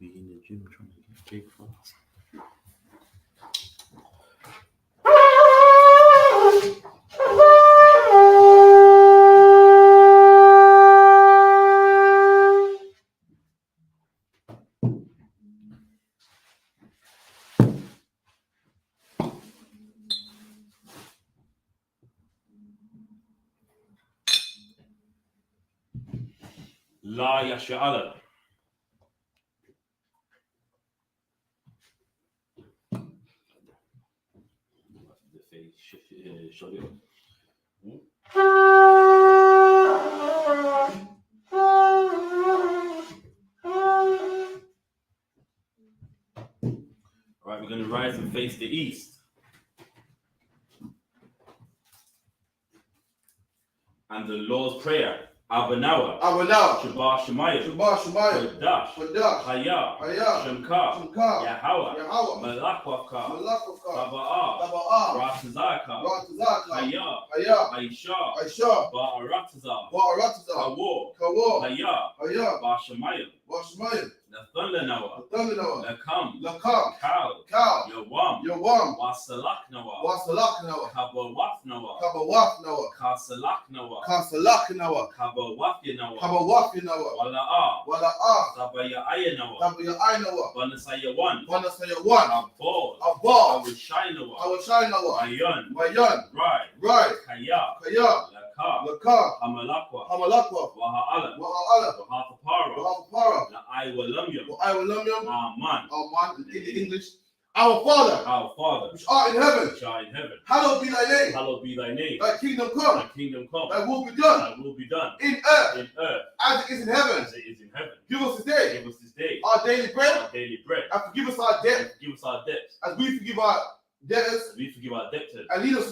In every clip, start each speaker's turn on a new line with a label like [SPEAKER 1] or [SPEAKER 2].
[SPEAKER 1] be in the gym trying to get big fast.
[SPEAKER 2] La Yasha'ala. Alright, we're going to rise and face the east. And the Lord's Prayer. Abanawa, Shabbat Shemayim, Kodash, Haya, Shemka, Yahweh, Malakwavka, Taba'ah, Ratazaka, Haya, Aisha, Ba'aratazah, Kawo, Haya, Bashamayim, Nathunlanawa, Lakam, Kal, Yawam, Wasalaknawa, Kabawafnawa, Kasalaknawa, Kabawafyanawa, Wala'ah, Tabaya'ayanawa, Banasayawan, Abol, Awashaynawa, Mayan, Right, Kaya, Laka, Hamalakwa, Waha'ala, Wahapapara, I.W.L.M.Y. Aman. In the English. Our Father, which art in heaven, hallowed be thy name. Thy kingdom come. Thy will be done. In earth, as it is in heaven. Give us this day our daily bread, and forgive us our debts, as we forgive our debtors, and lead us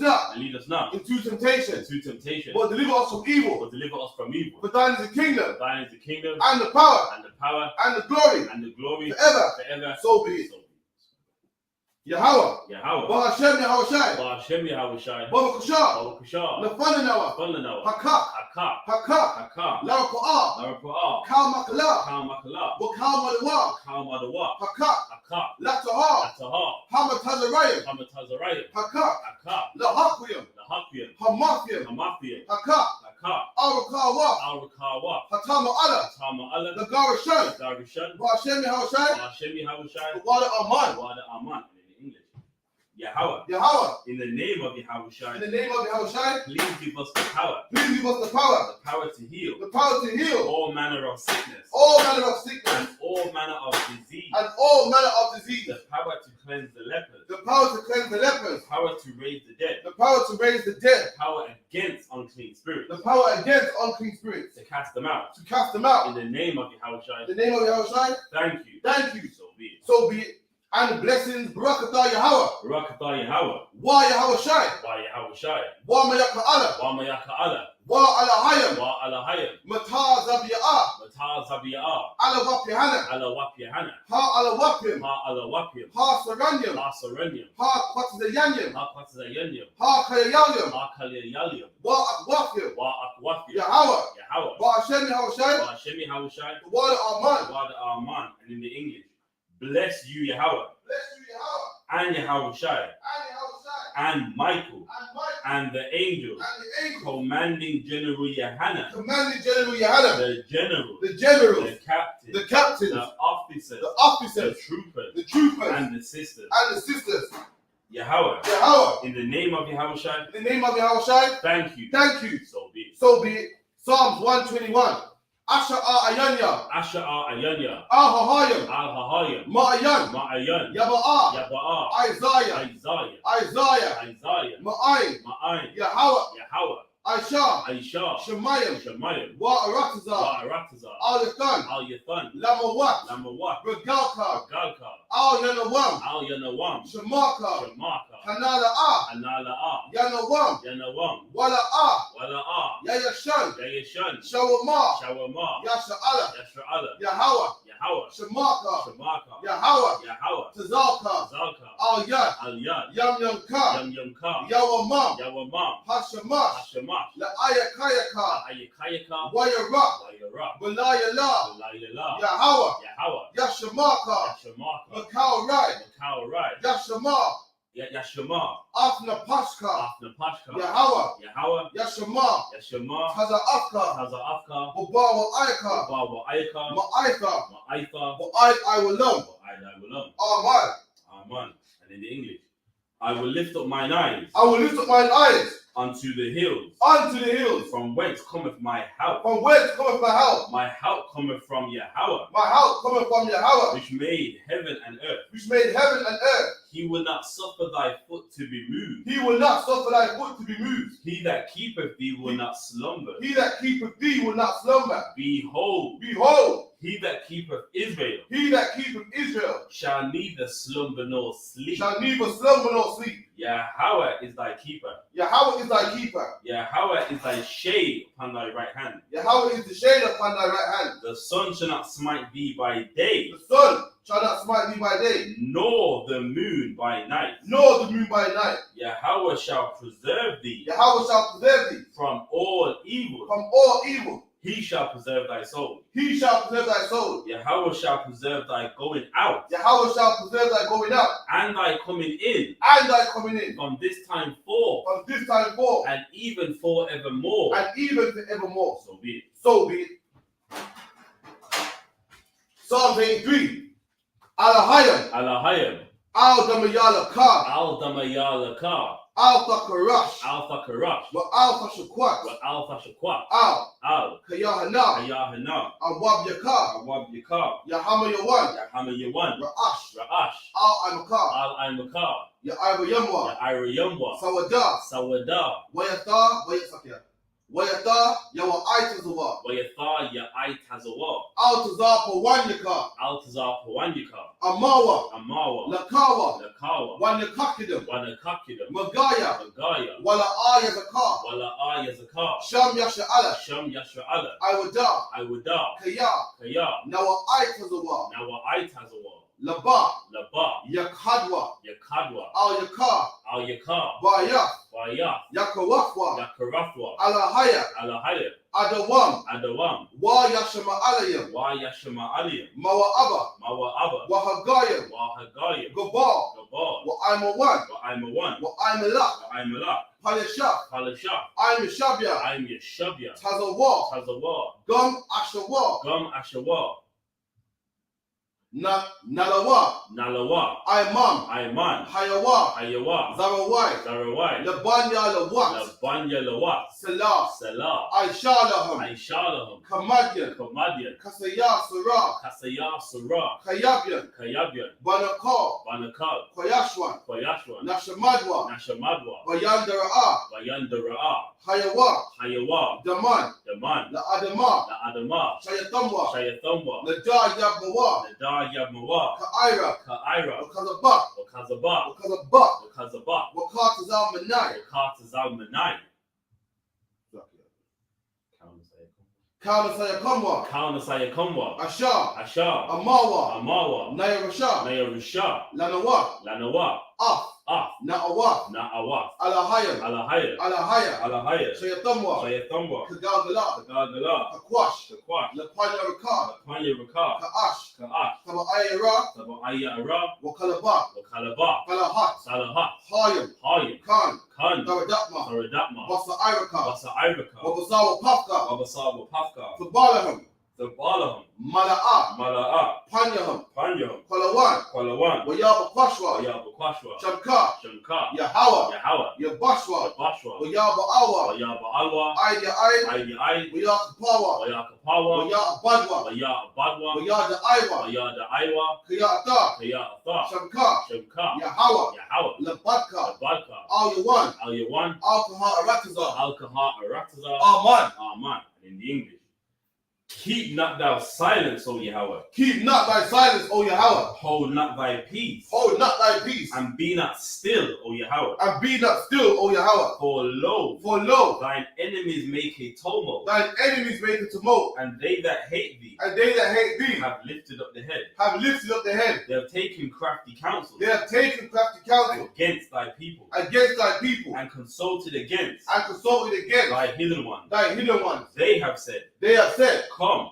[SPEAKER 2] not into temptation, but deliver us from evil. For thine is the kingdom, and the power, and the glory, forever. So be it. Yahweh, Ba'ashem Yahawashi, Babakashah, Nafananawa, Hakak, Larapa'ah, Kalmakala, Wakalmadawa, Hakak, Latahar, Hamatazarayim, Hakak, Lahakuyam, Hamathiyam, Hakak, Arakawa, Hatama'ala, Nagarashan, Ba'ashem Yahawashi, the water Aman. Yahweh, in the name of Yahawashi, please give us the power. The power to heal. All manner of sickness. And all manner of disease. The power to cleanse the lepers. The power to raise the dead. The power against unclean spirits. To cast them out. In the name of Yahawashi. Thank you. So be it. And blessings, Barakatah Yahweh. Wa Yahawashi. Wa Mayaka'ala. Wa Alahayim. Matah Zabiyah. Alawapyahana. Ha Alawapyim. Ha Saranyam. Ha Kwatazayanyam. Ha Kayayalyam. Wa Akwafyim. Yahweh. Ba'ashem Yahawashi. The water Aman. And in the English. Bless you, Yahweh, and Yahawashi, and Michael, and the angels, commanding General YAHANNA, the general, the captains, the officers, the troopers, and the sisters. Yahweh, in the name of Yahawashi, thank you. So be it. Psalms 121. Asha'a Ayanya, Al-Hahayim, Ma'ayan, Yaba'ah, Isaiah, Ma'ayin, Yahweh, Aisha, Shemayim, Wa'aratazah, Al-Yathan, Lamawat, Regalka, Al-Yanawam, Shemaka, Hanala'ah, Yanawam, Wala'ah, Yayashan, Shawama, Yasha'ala, Yahweh, Shemaka, Yahweh, Tazalka, Al Yad.
[SPEAKER 3] Al Yad.
[SPEAKER 2] Yam Yam Ka.
[SPEAKER 3] Yam Yam Ka.
[SPEAKER 2] Yawamam.
[SPEAKER 3] Yawamam.
[SPEAKER 2] Hashamash.
[SPEAKER 3] Hashamash.
[SPEAKER 2] La Ayakayaka.
[SPEAKER 3] Ayakayaka.
[SPEAKER 2] Wayara.
[SPEAKER 3] Wayara.
[SPEAKER 2] Belayala.
[SPEAKER 3] Belayala.
[SPEAKER 2] Yahawa.
[SPEAKER 3] Yahawa.
[SPEAKER 2] Yashamaka.
[SPEAKER 3] Yashamaka.
[SPEAKER 2] Makau Rai.
[SPEAKER 3] Makau Rai.
[SPEAKER 2] Yashama.
[SPEAKER 3] Yashama.
[SPEAKER 2] Afna Pashka.
[SPEAKER 3] Afna Pashka.
[SPEAKER 2] Yahawa.
[SPEAKER 3] Yahawa.
[SPEAKER 2] Yashama.
[SPEAKER 3] Yashama.
[SPEAKER 2] Taza Afka.
[SPEAKER 3] Taza Afka.
[SPEAKER 2] Bawa Aika.
[SPEAKER 3] Bawa Aika.
[SPEAKER 2] Ma'aika.
[SPEAKER 3] Ma'aika.
[SPEAKER 2] I will love.
[SPEAKER 3] I will love.
[SPEAKER 2] Amen.
[SPEAKER 3] Amen. And in the English, I will lift up mine eyes.
[SPEAKER 2] I will lift up mine eyes
[SPEAKER 3] unto the hills.
[SPEAKER 2] Unto the hills.
[SPEAKER 3] From whence cometh my help?
[SPEAKER 2] From whence cometh my help?
[SPEAKER 3] My help cometh from Yahweh.
[SPEAKER 2] My help cometh from Yahweh.
[SPEAKER 3] Which made heaven and earth.
[SPEAKER 2] Which made heaven and earth.
[SPEAKER 3] He will not suffer thy foot to be moved.
[SPEAKER 2] He will not suffer thy foot to be moved.
[SPEAKER 3] He that keepeth thee will not slumber.
[SPEAKER 2] He that keepeth thee will not slumber.
[SPEAKER 3] Behold.
[SPEAKER 2] Behold.
[SPEAKER 3] He that keepeth Israel.
[SPEAKER 2] He that keepeth Israel.
[SPEAKER 3] Shall neither slumber nor sleep.
[SPEAKER 2] Shall neither slumber nor sleep.
[SPEAKER 3] Yahweh is thy keeper.
[SPEAKER 2] Yahweh is thy keeper.
[SPEAKER 3] Yahweh is thy shade upon thy right hand.
[SPEAKER 2] Yahweh is the shade upon thy right hand.
[SPEAKER 3] The sun shall not smite thee by day.
[SPEAKER 2] The sun shall not smite thee by day.
[SPEAKER 3] Nor the moon by night.
[SPEAKER 2] Nor the moon by night.
[SPEAKER 3] Yahweh shall preserve thee.
[SPEAKER 2] Yahweh shall preserve thee.
[SPEAKER 3] From all evil.
[SPEAKER 2] From all evil.
[SPEAKER 3] He shall preserve thy soul.
[SPEAKER 2] He shall preserve thy soul.
[SPEAKER 3] Yahweh shall preserve thy going out.
[SPEAKER 2] Yahweh shall preserve thy going out.
[SPEAKER 3] And thy coming in.
[SPEAKER 2] And thy coming in.
[SPEAKER 3] From this time forth.
[SPEAKER 2] From this time forth.
[SPEAKER 3] And even forevermore.
[SPEAKER 2] And even forevermore.
[SPEAKER 3] So be it.
[SPEAKER 2] So be it. Psalm 83. Alahayim.
[SPEAKER 3] Alahayim.
[SPEAKER 2] Al-Damayala Ka.
[SPEAKER 3] Al-Damayala Ka.
[SPEAKER 2] Alpha Karash.
[SPEAKER 3] Alpha Karash.
[SPEAKER 2] Wa Alpha Shakwat.
[SPEAKER 3] Wa Alpha Shakwat.
[SPEAKER 2] Al. Kayahanna.
[SPEAKER 3] Yahanna.
[SPEAKER 2] Awab Yaka.
[SPEAKER 3] Awab Yaka.
[SPEAKER 2] Yahama Yawan.
[SPEAKER 3] Yahama Yawan.
[SPEAKER 2] Ra'ash.
[SPEAKER 3] Ra'ash.
[SPEAKER 2] Al-Imaka.
[SPEAKER 3] Al-Imaka.
[SPEAKER 2] Ya'ira Yamwa.
[SPEAKER 3] Ya'ira Yamwa.
[SPEAKER 2] Sawada.
[SPEAKER 3] Sawada.
[SPEAKER 2] Wayatha. Wayatha. Yawa Aitazawa.
[SPEAKER 3] Wayatha Ya'ai Tazawa.
[SPEAKER 2] Altazar Pawanyaka.
[SPEAKER 3] Altazar Pawanyaka.
[SPEAKER 2] Amawa.
[SPEAKER 3] Amawa.
[SPEAKER 2] Lakawa.
[SPEAKER 3] Lakawa.
[SPEAKER 2] Wanakakidam.
[SPEAKER 3] Wanakakidam.
[SPEAKER 2] Magaya.
[SPEAKER 3] Magaya.
[SPEAKER 2] Wala Ayazaka.
[SPEAKER 3] Wala Ayazaka.
[SPEAKER 2] Sham Yasha'ala.
[SPEAKER 3] Sham Yasha'ala.
[SPEAKER 2] Iwada.
[SPEAKER 3] Kaya.
[SPEAKER 2] Kaya. Nawa Aitazawa.
[SPEAKER 3] Nawa Aitazawa.
[SPEAKER 2] Laba.
[SPEAKER 3] Laba.
[SPEAKER 2] Yakadwa.
[SPEAKER 3] Yakadwa.
[SPEAKER 2] Al-Yaka.
[SPEAKER 3] Al-Yaka.
[SPEAKER 2] Baya.
[SPEAKER 3] Waya.
[SPEAKER 2] Yakawafwa.
[SPEAKER 3] Yakarafwa.
[SPEAKER 2] Alahaya.
[SPEAKER 3] Alahaya.
[SPEAKER 2] Adawam.
[SPEAKER 3] Adawam.
[SPEAKER 2] Wa Yashama Alayim.
[SPEAKER 3] Wa Yashama Aliyam.
[SPEAKER 2] Mawa'aba.
[SPEAKER 3] Mawa'aba.
[SPEAKER 2] Wahagayim.
[SPEAKER 3] Wahagayam.
[SPEAKER 2] Gabal.
[SPEAKER 3] Gabal.
[SPEAKER 2] Wa Imawan.
[SPEAKER 3] Wa Imawan.
[SPEAKER 2] Wa Imalak.
[SPEAKER 3] Wa Imalak.
[SPEAKER 2] Palashah.
[SPEAKER 3] Palashah.
[SPEAKER 2] Imishabya.
[SPEAKER 3] I'm Yeshabya.
[SPEAKER 2] Tazawa.
[SPEAKER 3] Tazawa.
[SPEAKER 2] Gum Ashawa.
[SPEAKER 3] Gum Ashawa.
[SPEAKER 2] Nalawa.
[SPEAKER 3] Nalawa.
[SPEAKER 2] Imam.
[SPEAKER 3] Iman.
[SPEAKER 2] Hayawa.
[SPEAKER 3] Hayawa.
[SPEAKER 2] Zarawai.
[SPEAKER 3] Zarawai.
[SPEAKER 2] Labanya Lawat.
[SPEAKER 3] Labanya Lawat.
[SPEAKER 2] Salah.
[SPEAKER 3] Salah.
[SPEAKER 2] Aishalahum.
[SPEAKER 3] Aishalahum.
[SPEAKER 2] Kamadyan.
[SPEAKER 3] Kamadyan.
[SPEAKER 2] Kasaya Surah.
[SPEAKER 3] Kasaya Surah.
[SPEAKER 2] Kayabyan.
[SPEAKER 3] Kayabyan.
[SPEAKER 2] Banakal.
[SPEAKER 3] Banakal.
[SPEAKER 2] Koyashwan.
[SPEAKER 3] Koyashwan.
[SPEAKER 2] Nashamadwa.
[SPEAKER 3] Nashamadwa.
[SPEAKER 2] Bayandara'a.
[SPEAKER 3] Bayandara'a.
[SPEAKER 2] Hayawa.
[SPEAKER 3] Hayawa.
[SPEAKER 2] Daman.
[SPEAKER 3] Daman.
[SPEAKER 2] La Adama.
[SPEAKER 3] La Adama.
[SPEAKER 2] Shayatamwa.
[SPEAKER 3] Shayatamwa.
[SPEAKER 2] Nada Yabmawa.
[SPEAKER 3] Nada Yabmawa.
[SPEAKER 2] Ka'ira.
[SPEAKER 3] Ka'ira.
[SPEAKER 2] Wakazabak.
[SPEAKER 3] Wakazabak.
[SPEAKER 2] Wakazabak.
[SPEAKER 3] Wakazabak.
[SPEAKER 2] Wakatazal Manai.
[SPEAKER 3] Wakatazal Manai.
[SPEAKER 2] Kaunasaya
[SPEAKER 3] Kaunasaya Kumwa.
[SPEAKER 2] Asha.
[SPEAKER 3] Asha.
[SPEAKER 2] Amawa.
[SPEAKER 3] Amawa.
[SPEAKER 2] Nayarasha.
[SPEAKER 3] Nayarusha.
[SPEAKER 2] Lanawa.
[SPEAKER 3] Lanawa.
[SPEAKER 2] Af. Na'awa.
[SPEAKER 3] Na'awa.
[SPEAKER 2] Alahaya.
[SPEAKER 3] Alahaya.
[SPEAKER 2] Alahaya.
[SPEAKER 3] Alahaya.
[SPEAKER 2] Shayatamwa.
[SPEAKER 3] Shayatamwa.
[SPEAKER 2] Kagagala.
[SPEAKER 3] Kagagala.
[SPEAKER 2] Kakwash.
[SPEAKER 3] Kakwash.
[SPEAKER 2] Lapanya Raka.
[SPEAKER 3] Lapanya Raka.
[SPEAKER 2] Ka'ash.
[SPEAKER 3] Ka'ash.
[SPEAKER 2] Taba'ayara.
[SPEAKER 3] Taba'ayara.
[SPEAKER 2] Wakalaba.
[SPEAKER 3] Wakalaba.
[SPEAKER 2] Kalahat.
[SPEAKER 3] Salahat.
[SPEAKER 2] Hayam.
[SPEAKER 3] Hayam.
[SPEAKER 2] Khan.
[SPEAKER 3] Khan.
[SPEAKER 2] Daradakma.
[SPEAKER 3] Saradakma.
[SPEAKER 2] Basa Iraka.
[SPEAKER 3] Basa Iraka.
[SPEAKER 2] Wabasawa Pafka.
[SPEAKER 3] Wabasaba Pafka.
[SPEAKER 2] Fabalaham.
[SPEAKER 3] Zabalaham.
[SPEAKER 2] Mala'a.
[SPEAKER 3] Mala'a.
[SPEAKER 2] Panyaham.
[SPEAKER 3] Panyaham.
[SPEAKER 2] Kwalawan.
[SPEAKER 3] Kwalawan.
[SPEAKER 2] Wayaba Kwashwa.
[SPEAKER 3] Wayabakwashwa.
[SPEAKER 2] Shamka.
[SPEAKER 3] Shamka.
[SPEAKER 2] Yahawa.
[SPEAKER 3] Yahawa.
[SPEAKER 2] Yabashwa.
[SPEAKER 3] Bashwa.
[SPEAKER 2] Wayaba Awa.
[SPEAKER 3] Wayaba Alwa.
[SPEAKER 2] Aidi Aid.
[SPEAKER 3] Aidi Aid.
[SPEAKER 2] Wayakapawa.
[SPEAKER 3] Wayakapawa.
[SPEAKER 2] Wayabadwa.
[SPEAKER 3] Wayabadwa.
[SPEAKER 2] Wayada Aiwa.
[SPEAKER 3] Wayada Aiwa.
[SPEAKER 2] Kayata.
[SPEAKER 3] Kayata.
[SPEAKER 2] Shamka.
[SPEAKER 3] Shamka.
[SPEAKER 2] Yahawa.
[SPEAKER 3] Yahawa.
[SPEAKER 2] Labadka.
[SPEAKER 3] Badka.
[SPEAKER 2] Al Yawan.
[SPEAKER 3] Al Yawan.
[SPEAKER 2] Alkaha Arataza.
[SPEAKER 3] Alkaha Arataza.
[SPEAKER 2] Aman.
[SPEAKER 3] Aman. In the English. Keep not thou silence, O Yahweh.
[SPEAKER 2] Keep not thy silence, O Yahweh.
[SPEAKER 3] Hold not thy peace.
[SPEAKER 2] Hold not thy peace.
[SPEAKER 3] And be not still, O Yahweh.
[SPEAKER 2] And be not still, O Yahweh.
[SPEAKER 3] For lo, thine enemies make a tumult.
[SPEAKER 2] Thine enemies make a tumult.
[SPEAKER 3] And they that hate thee.
[SPEAKER 2] And they that hate thee.
[SPEAKER 3] Have lifted up the head.
[SPEAKER 2] Have lifted up the head.
[SPEAKER 3] They have taken crafty counsel.
[SPEAKER 2] They have taken crafty counsel.
[SPEAKER 3] Against thy people.
[SPEAKER 2] Against thy people.
[SPEAKER 3] And consulted against.
[SPEAKER 2] And consulted against.
[SPEAKER 3] Thy hidden ones.
[SPEAKER 2] Thy hidden ones.
[SPEAKER 3] They have said.
[SPEAKER 2] They have said.
[SPEAKER 3] Come.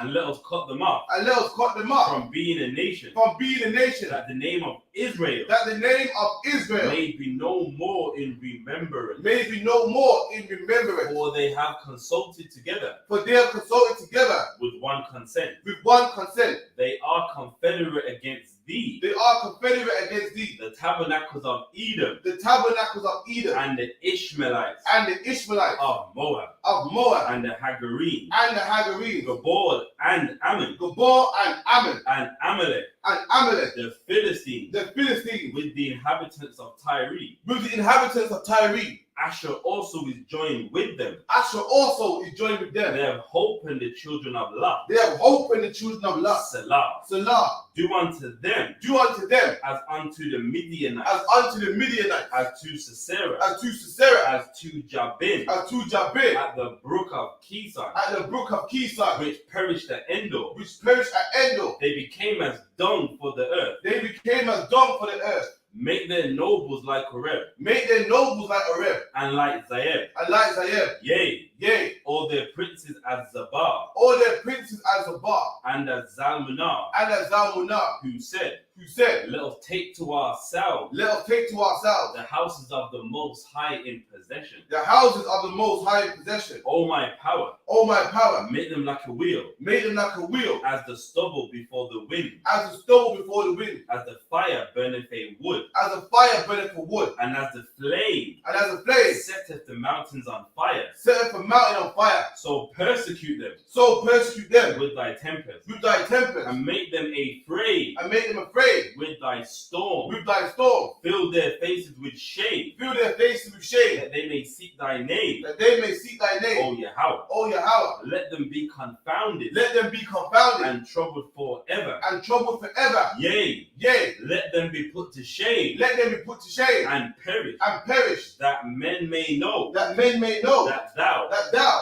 [SPEAKER 2] And
[SPEAKER 3] let us cut them off.
[SPEAKER 2] And let us cut them off.
[SPEAKER 3] From being a nation.
[SPEAKER 2] From being a nation.
[SPEAKER 3] That the name of Israel.
[SPEAKER 2] That the name of Israel.
[SPEAKER 3] May be no more in remembrance.
[SPEAKER 2] May be no more in remembrance.
[SPEAKER 3] For they have consulted together.
[SPEAKER 2] For they have consulted together.
[SPEAKER 3] With one consent.
[SPEAKER 2] With one consent.
[SPEAKER 3] They are confederate against thee.
[SPEAKER 2] They are confederate against thee.
[SPEAKER 3] The tabernacles of Edom.
[SPEAKER 2] The tabernacles of Edom.
[SPEAKER 3] And the Ishmaelites.
[SPEAKER 2] And the Ishmaelites.
[SPEAKER 3] Of Moab.
[SPEAKER 2] Of Moab.
[SPEAKER 3] And the Hagarene.
[SPEAKER 2] And the Hagarene.
[SPEAKER 3] Gabor and Ammon.
[SPEAKER 2] Gabor and Ammon.
[SPEAKER 3] And Amalek.
[SPEAKER 2] And Amalek.
[SPEAKER 3] The Philistines.
[SPEAKER 2] The Philistines.
[SPEAKER 3] With the inhabitants of Tyre.
[SPEAKER 2] With the inhabitants of Tyre.
[SPEAKER 3] Asher also is joined with them.
[SPEAKER 2] Asher also is joined with them.
[SPEAKER 3] They have hope in the children of Lot.
[SPEAKER 2] They have hope in the children of Lot.
[SPEAKER 3] Selah.
[SPEAKER 2] Selah.
[SPEAKER 3] Do unto them.
[SPEAKER 2] Do unto them.
[SPEAKER 3] As unto the Midianites.
[SPEAKER 2] As unto the Midianites.
[SPEAKER 3] As to Sisera.
[SPEAKER 2] As to Sisera.
[SPEAKER 3] As to Jabin.
[SPEAKER 2] As to Jabin.
[SPEAKER 3] At the brook of Kison.
[SPEAKER 2] At the brook of Kison.
[SPEAKER 3] Which perished at Endor.
[SPEAKER 2] Which perished at Endor.
[SPEAKER 3] They became as dung for the earth.
[SPEAKER 2] They became as dung for the earth.
[SPEAKER 3] Make their nobles like Horeb.
[SPEAKER 2] Make their nobles like Horeb.
[SPEAKER 3] And like Zaeb.
[SPEAKER 2] And like Zaeb.
[SPEAKER 3] Yea. All their princes as Zabah.
[SPEAKER 2] All their princes as Zabah.
[SPEAKER 3] And as Zalmunna.
[SPEAKER 2] And as Zalmunna.
[SPEAKER 3] Who said.
[SPEAKER 2] Let
[SPEAKER 3] us take to ourselves.
[SPEAKER 2] Let us take to ourselves.
[SPEAKER 3] The houses of the Most High in possession.
[SPEAKER 2] The houses of the Most High in possession.
[SPEAKER 3] O my power.
[SPEAKER 2] O my power.
[SPEAKER 3] Make them like a wheel.
[SPEAKER 2] Make them like a wheel.
[SPEAKER 3] As the stubble before the wind.
[SPEAKER 2] As the stubble before the wind.
[SPEAKER 3] As the fire burneth a wood.
[SPEAKER 2] As the fire burneth for wood.
[SPEAKER 3] And as the flame.
[SPEAKER 2] And as the flame.
[SPEAKER 3] Setteth the mountains on fire.
[SPEAKER 2] Setteth the mountain on fire.
[SPEAKER 3] So persecute them.
[SPEAKER 2] So persecute them.
[SPEAKER 3] With thy tempest.
[SPEAKER 2] With thy tempest.
[SPEAKER 3] And make them afraid.
[SPEAKER 2] And make them afraid.
[SPEAKER 3] With thy storm.
[SPEAKER 2] With thy storm.
[SPEAKER 3] Fill their faces with shame.
[SPEAKER 2] Fill their faces with shame.
[SPEAKER 3] That they may seek thy name.
[SPEAKER 2] That they may seek thy name.
[SPEAKER 3] O Yahweh.
[SPEAKER 2] O Yahweh.
[SPEAKER 3] Let them be confounded.
[SPEAKER 2] Let them be confounded.
[SPEAKER 3] And troubled forever.
[SPEAKER 2] And troubled forever.
[SPEAKER 3] Yea. Let them be put to shame.
[SPEAKER 2] Let them be put to shame.
[SPEAKER 3] And perish.
[SPEAKER 2] And perish.
[SPEAKER 3] That men may know.
[SPEAKER 2] That men may know.
[SPEAKER 3] That thou.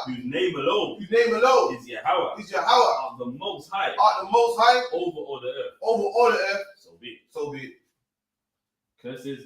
[SPEAKER 3] Whose name alone.
[SPEAKER 2] Is Yahweh.
[SPEAKER 3] Is Yahweh. Of the Most High.
[SPEAKER 2] Of the Most High.
[SPEAKER 3] Over all the earth.
[SPEAKER 2] Over all the earth.
[SPEAKER 3] So be it.
[SPEAKER 2] So be it.
[SPEAKER 3] Curses.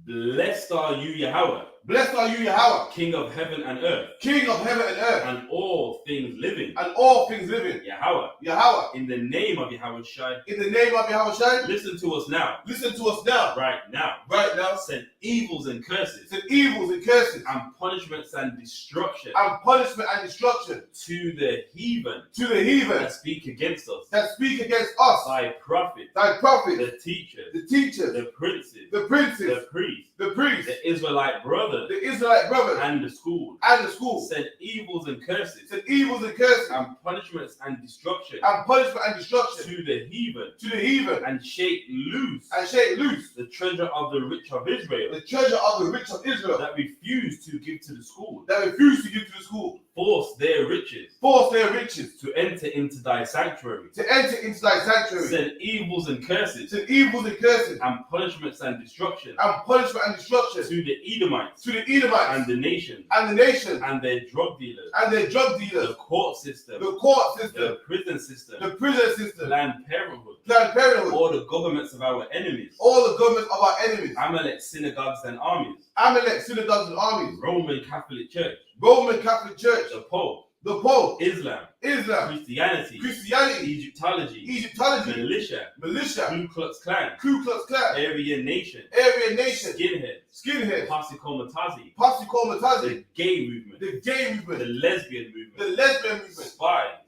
[SPEAKER 3] Blessed are you, Yahweh.
[SPEAKER 2] Blessed are you, Yahweh.
[SPEAKER 3] King of heaven and earth.
[SPEAKER 2] King of heaven and earth.
[SPEAKER 3] And all things living.
[SPEAKER 2] And all things living.
[SPEAKER 3] Yahweh.
[SPEAKER 2] Yahweh.
[SPEAKER 3] In the name of Yahweh Shai.
[SPEAKER 2] In the name of Yahweh Shai.
[SPEAKER 3] Listen to us now.
[SPEAKER 2] Listen to us now.
[SPEAKER 3] Right now.
[SPEAKER 2] Right now.
[SPEAKER 3] Send evils and curses.
[SPEAKER 2] Send evils and curses.
[SPEAKER 3] And punishments and destruction.
[SPEAKER 2] And punishment and destruction.
[SPEAKER 3] To the heathen.
[SPEAKER 2] To the heathen.
[SPEAKER 3] That speak against us.
[SPEAKER 2] That speak against us.
[SPEAKER 3] Thy prophets.
[SPEAKER 2] Thy prophets.
[SPEAKER 3] The teachers.
[SPEAKER 2] The teachers.
[SPEAKER 3] The princes.
[SPEAKER 2] The princes.
[SPEAKER 3] The priests.
[SPEAKER 2] The priests.
[SPEAKER 3] The Israelite brothers.
[SPEAKER 2] The Israelite brothers.
[SPEAKER 3] And the schools.
[SPEAKER 2] And the schools.
[SPEAKER 3] Send evils and curses.
[SPEAKER 2] Send evils and curses.
[SPEAKER 3] And punishments and destruction.
[SPEAKER 2] And punishment and destruction.
[SPEAKER 3] To the heathen.
[SPEAKER 2] To the heathen.
[SPEAKER 3] And shake loose.
[SPEAKER 2] And shake loose.
[SPEAKER 3] The treasure of the rich of Israel.
[SPEAKER 2] The treasure of the rich of Israel.
[SPEAKER 3] That refuse to give to the school.
[SPEAKER 2] That refuse to give to the school.
[SPEAKER 3] Force their riches.
[SPEAKER 2] Force their riches.
[SPEAKER 3] To enter into thy sanctuary.
[SPEAKER 2] To enter into thy sanctuary.
[SPEAKER 3] Send evils and curses.
[SPEAKER 2] Send evils and curses.
[SPEAKER 3] And punishments and destruction.
[SPEAKER 2] And punishment and destruction.
[SPEAKER 3] To the Edomites.
[SPEAKER 2] To the Edomites.
[SPEAKER 3] And the nations.
[SPEAKER 2] And the nations.
[SPEAKER 3] And their drug dealers.
[SPEAKER 2] And their drug dealers.
[SPEAKER 3] The court system.
[SPEAKER 2] The court system.
[SPEAKER 3] The prison system.
[SPEAKER 2] The prison system.
[SPEAKER 3] Planned Parenthood.
[SPEAKER 2] Planned Parenthood.
[SPEAKER 3] All the governments of our enemies.
[SPEAKER 2] All the governments of our enemies.
[SPEAKER 3] Amalek synagogues and armies.
[SPEAKER 2] Amalek synagogues and armies.
[SPEAKER 3] Roman Catholic Church.
[SPEAKER 2] Roman Catholic Church.
[SPEAKER 3] The Pope.
[SPEAKER 2] The Pope.
[SPEAKER 3] Islam.
[SPEAKER 2] Christianity.
[SPEAKER 3] Egyptology. Militia. Ku Klux Klan. Aryan Nation. Skinhead. The gay movement. The lesbian movement.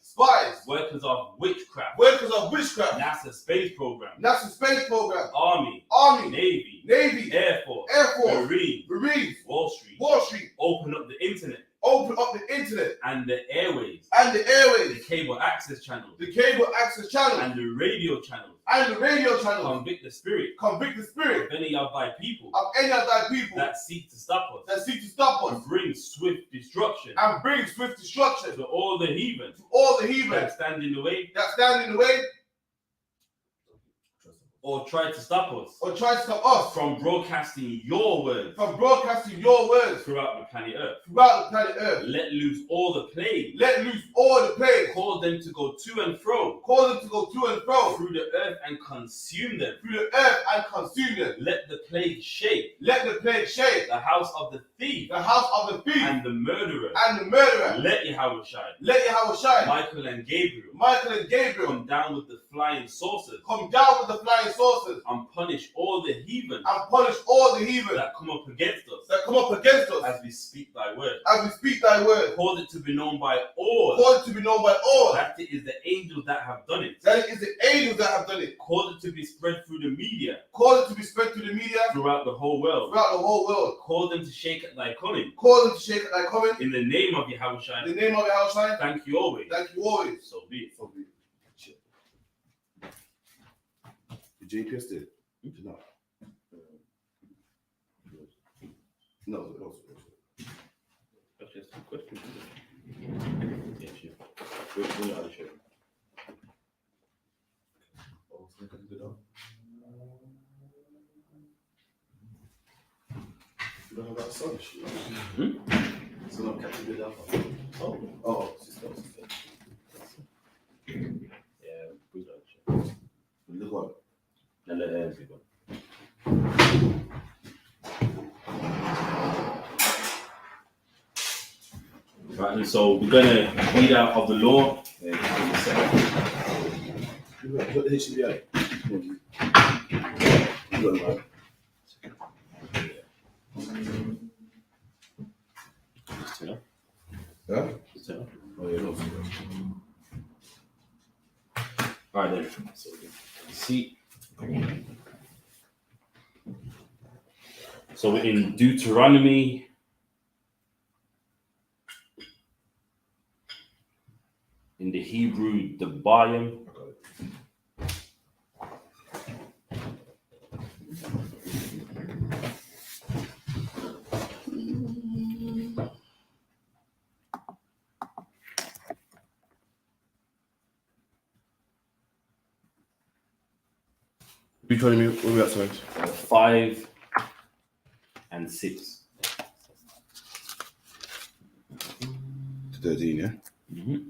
[SPEAKER 3] Spies. Workers of witchcraft. NASA space program. Army. Navy. Air Force. Marines. Wall Street. Open up the internet.
[SPEAKER 2] Open up the internet.
[SPEAKER 3] And the airways.
[SPEAKER 2] And the airways.
[SPEAKER 3] The cable access channels.
[SPEAKER 2] The cable access channels.
[SPEAKER 3] And the radio channels.
[SPEAKER 2] And the radio channels.
[SPEAKER 3] Convict the spirit.
[SPEAKER 2] Convict the spirit.
[SPEAKER 3] Of any of thy people.
[SPEAKER 2] Of any of thy people.
[SPEAKER 3] That seek to stop us.
[SPEAKER 2] That seek to stop us.
[SPEAKER 3] And bring swift destruction.
[SPEAKER 2] And bring swift destruction.
[SPEAKER 3] To all the heathen.
[SPEAKER 2] To all the heathen.
[SPEAKER 3] That stand in the way.
[SPEAKER 2] That stand in the way.
[SPEAKER 3] Or try to stop us.
[SPEAKER 2] Or try to stop us.
[SPEAKER 3] From broadcasting your words.
[SPEAKER 2] From broadcasting your words.
[SPEAKER 3] Throughout the planet Earth.
[SPEAKER 2] Throughout the planet Earth.
[SPEAKER 3] Let loose all the plague.
[SPEAKER 2] Let loose all the plague.
[SPEAKER 3] Call them to go to and fro.
[SPEAKER 2] Call them to go to and fro.
[SPEAKER 3] Through the earth and consume them.
[SPEAKER 2] Through the earth and consume them.
[SPEAKER 3] Let the plague shake.
[SPEAKER 2] Let the plague shake.
[SPEAKER 3] The house of the thief.
[SPEAKER 2] The house of the thief.
[SPEAKER 3] And the murderer.
[SPEAKER 2] And the murderer.
[SPEAKER 3] Let Yahweh shine.
[SPEAKER 2] Let Yahweh shine.
[SPEAKER 3] Michael and Gabriel.
[SPEAKER 2] Michael and Gabriel.
[SPEAKER 3] Come down with the flying saucers.
[SPEAKER 2] Come down with the flying saucers.
[SPEAKER 3] And punish all the heathen.
[SPEAKER 2] And punish all the heathen.
[SPEAKER 3] That come up against us.
[SPEAKER 2] That come up against us.
[SPEAKER 3] As we speak thy word.
[SPEAKER 2] As we speak thy word.
[SPEAKER 3] Cause it to be known by all.
[SPEAKER 2] Cause it to be known by all.
[SPEAKER 3] That it is the angels that have done it.
[SPEAKER 2] That it is the angels that have done it.
[SPEAKER 3] Cause it to be spread through the media.
[SPEAKER 2] Cause it to be spread through the media.
[SPEAKER 3] Throughout the whole world.
[SPEAKER 2] Throughout the whole world.
[SPEAKER 3] Cause them to shake at thy coming.
[SPEAKER 2] Cause them to shake at thy coming.
[SPEAKER 3] In the name of Yahweh shine.
[SPEAKER 2] In the name of Yahweh shine.
[SPEAKER 3] Thank you always.
[SPEAKER 2] Thank you always.
[SPEAKER 3] So be it. So be it.
[SPEAKER 2] Did GPS did? No. No.
[SPEAKER 3] That's just a question. Yeah, sure.
[SPEAKER 1] We're not sure. Oh, so can do that. You don't have that sun shit. So not catching the data. Oh, sister.
[SPEAKER 3] Yeah, we're not sure.
[SPEAKER 1] Look what?
[SPEAKER 3] And let us go. Right, and so we're gonna read out of the law.
[SPEAKER 1] Put the HCBI.
[SPEAKER 2] Huh?
[SPEAKER 1] Oh, yeah, no.
[SPEAKER 3] All right then. So see. So we're in Deuteronomy. In the Hebrew, the Devarim.
[SPEAKER 2] Deuteronomy, where we at, sorry?
[SPEAKER 3] 5 and 6.
[SPEAKER 2] 13, yeah?
[SPEAKER 3] Mm-hmm.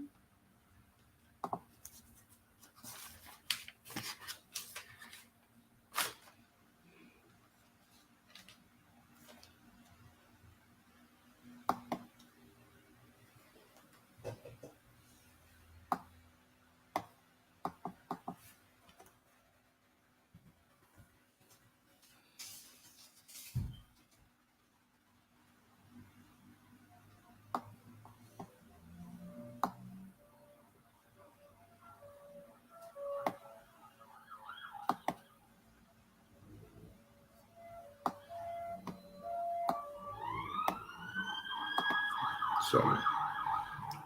[SPEAKER 2] Sorry.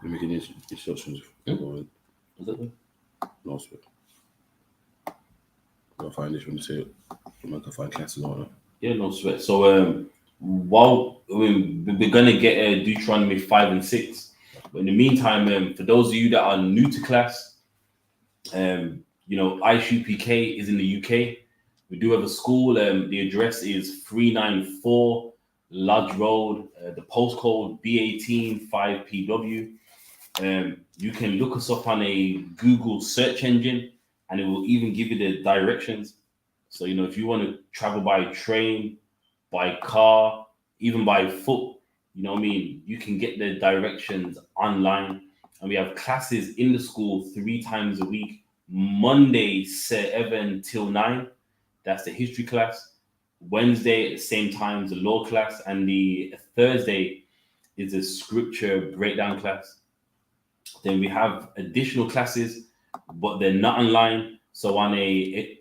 [SPEAKER 2] We're making instructions.
[SPEAKER 3] Was that the?
[SPEAKER 2] No, sir. I'll find this one to say I can find classes on it.
[SPEAKER 3] Yeah, no sweat. So while we're gonna get Deuteronomy 5 and 6, but in the meantime, for those of you that are new to class, I.S.U.P.K is in the UK. We do have a school. The address is 394 Lodge Road. The postcode B18 5PW. You can look us up on a Google search engine, and it will even give you the directions. So, if you want to travel by train, by car, even by foot, you can get the directions online. And we have classes in the school 3 times a week. Monday, 7 till 9. That's the history class. Wednesday, at the same time, is the law class. And the Thursday is a scripture breakdown class. Then we have additional classes, but they're not online. So on a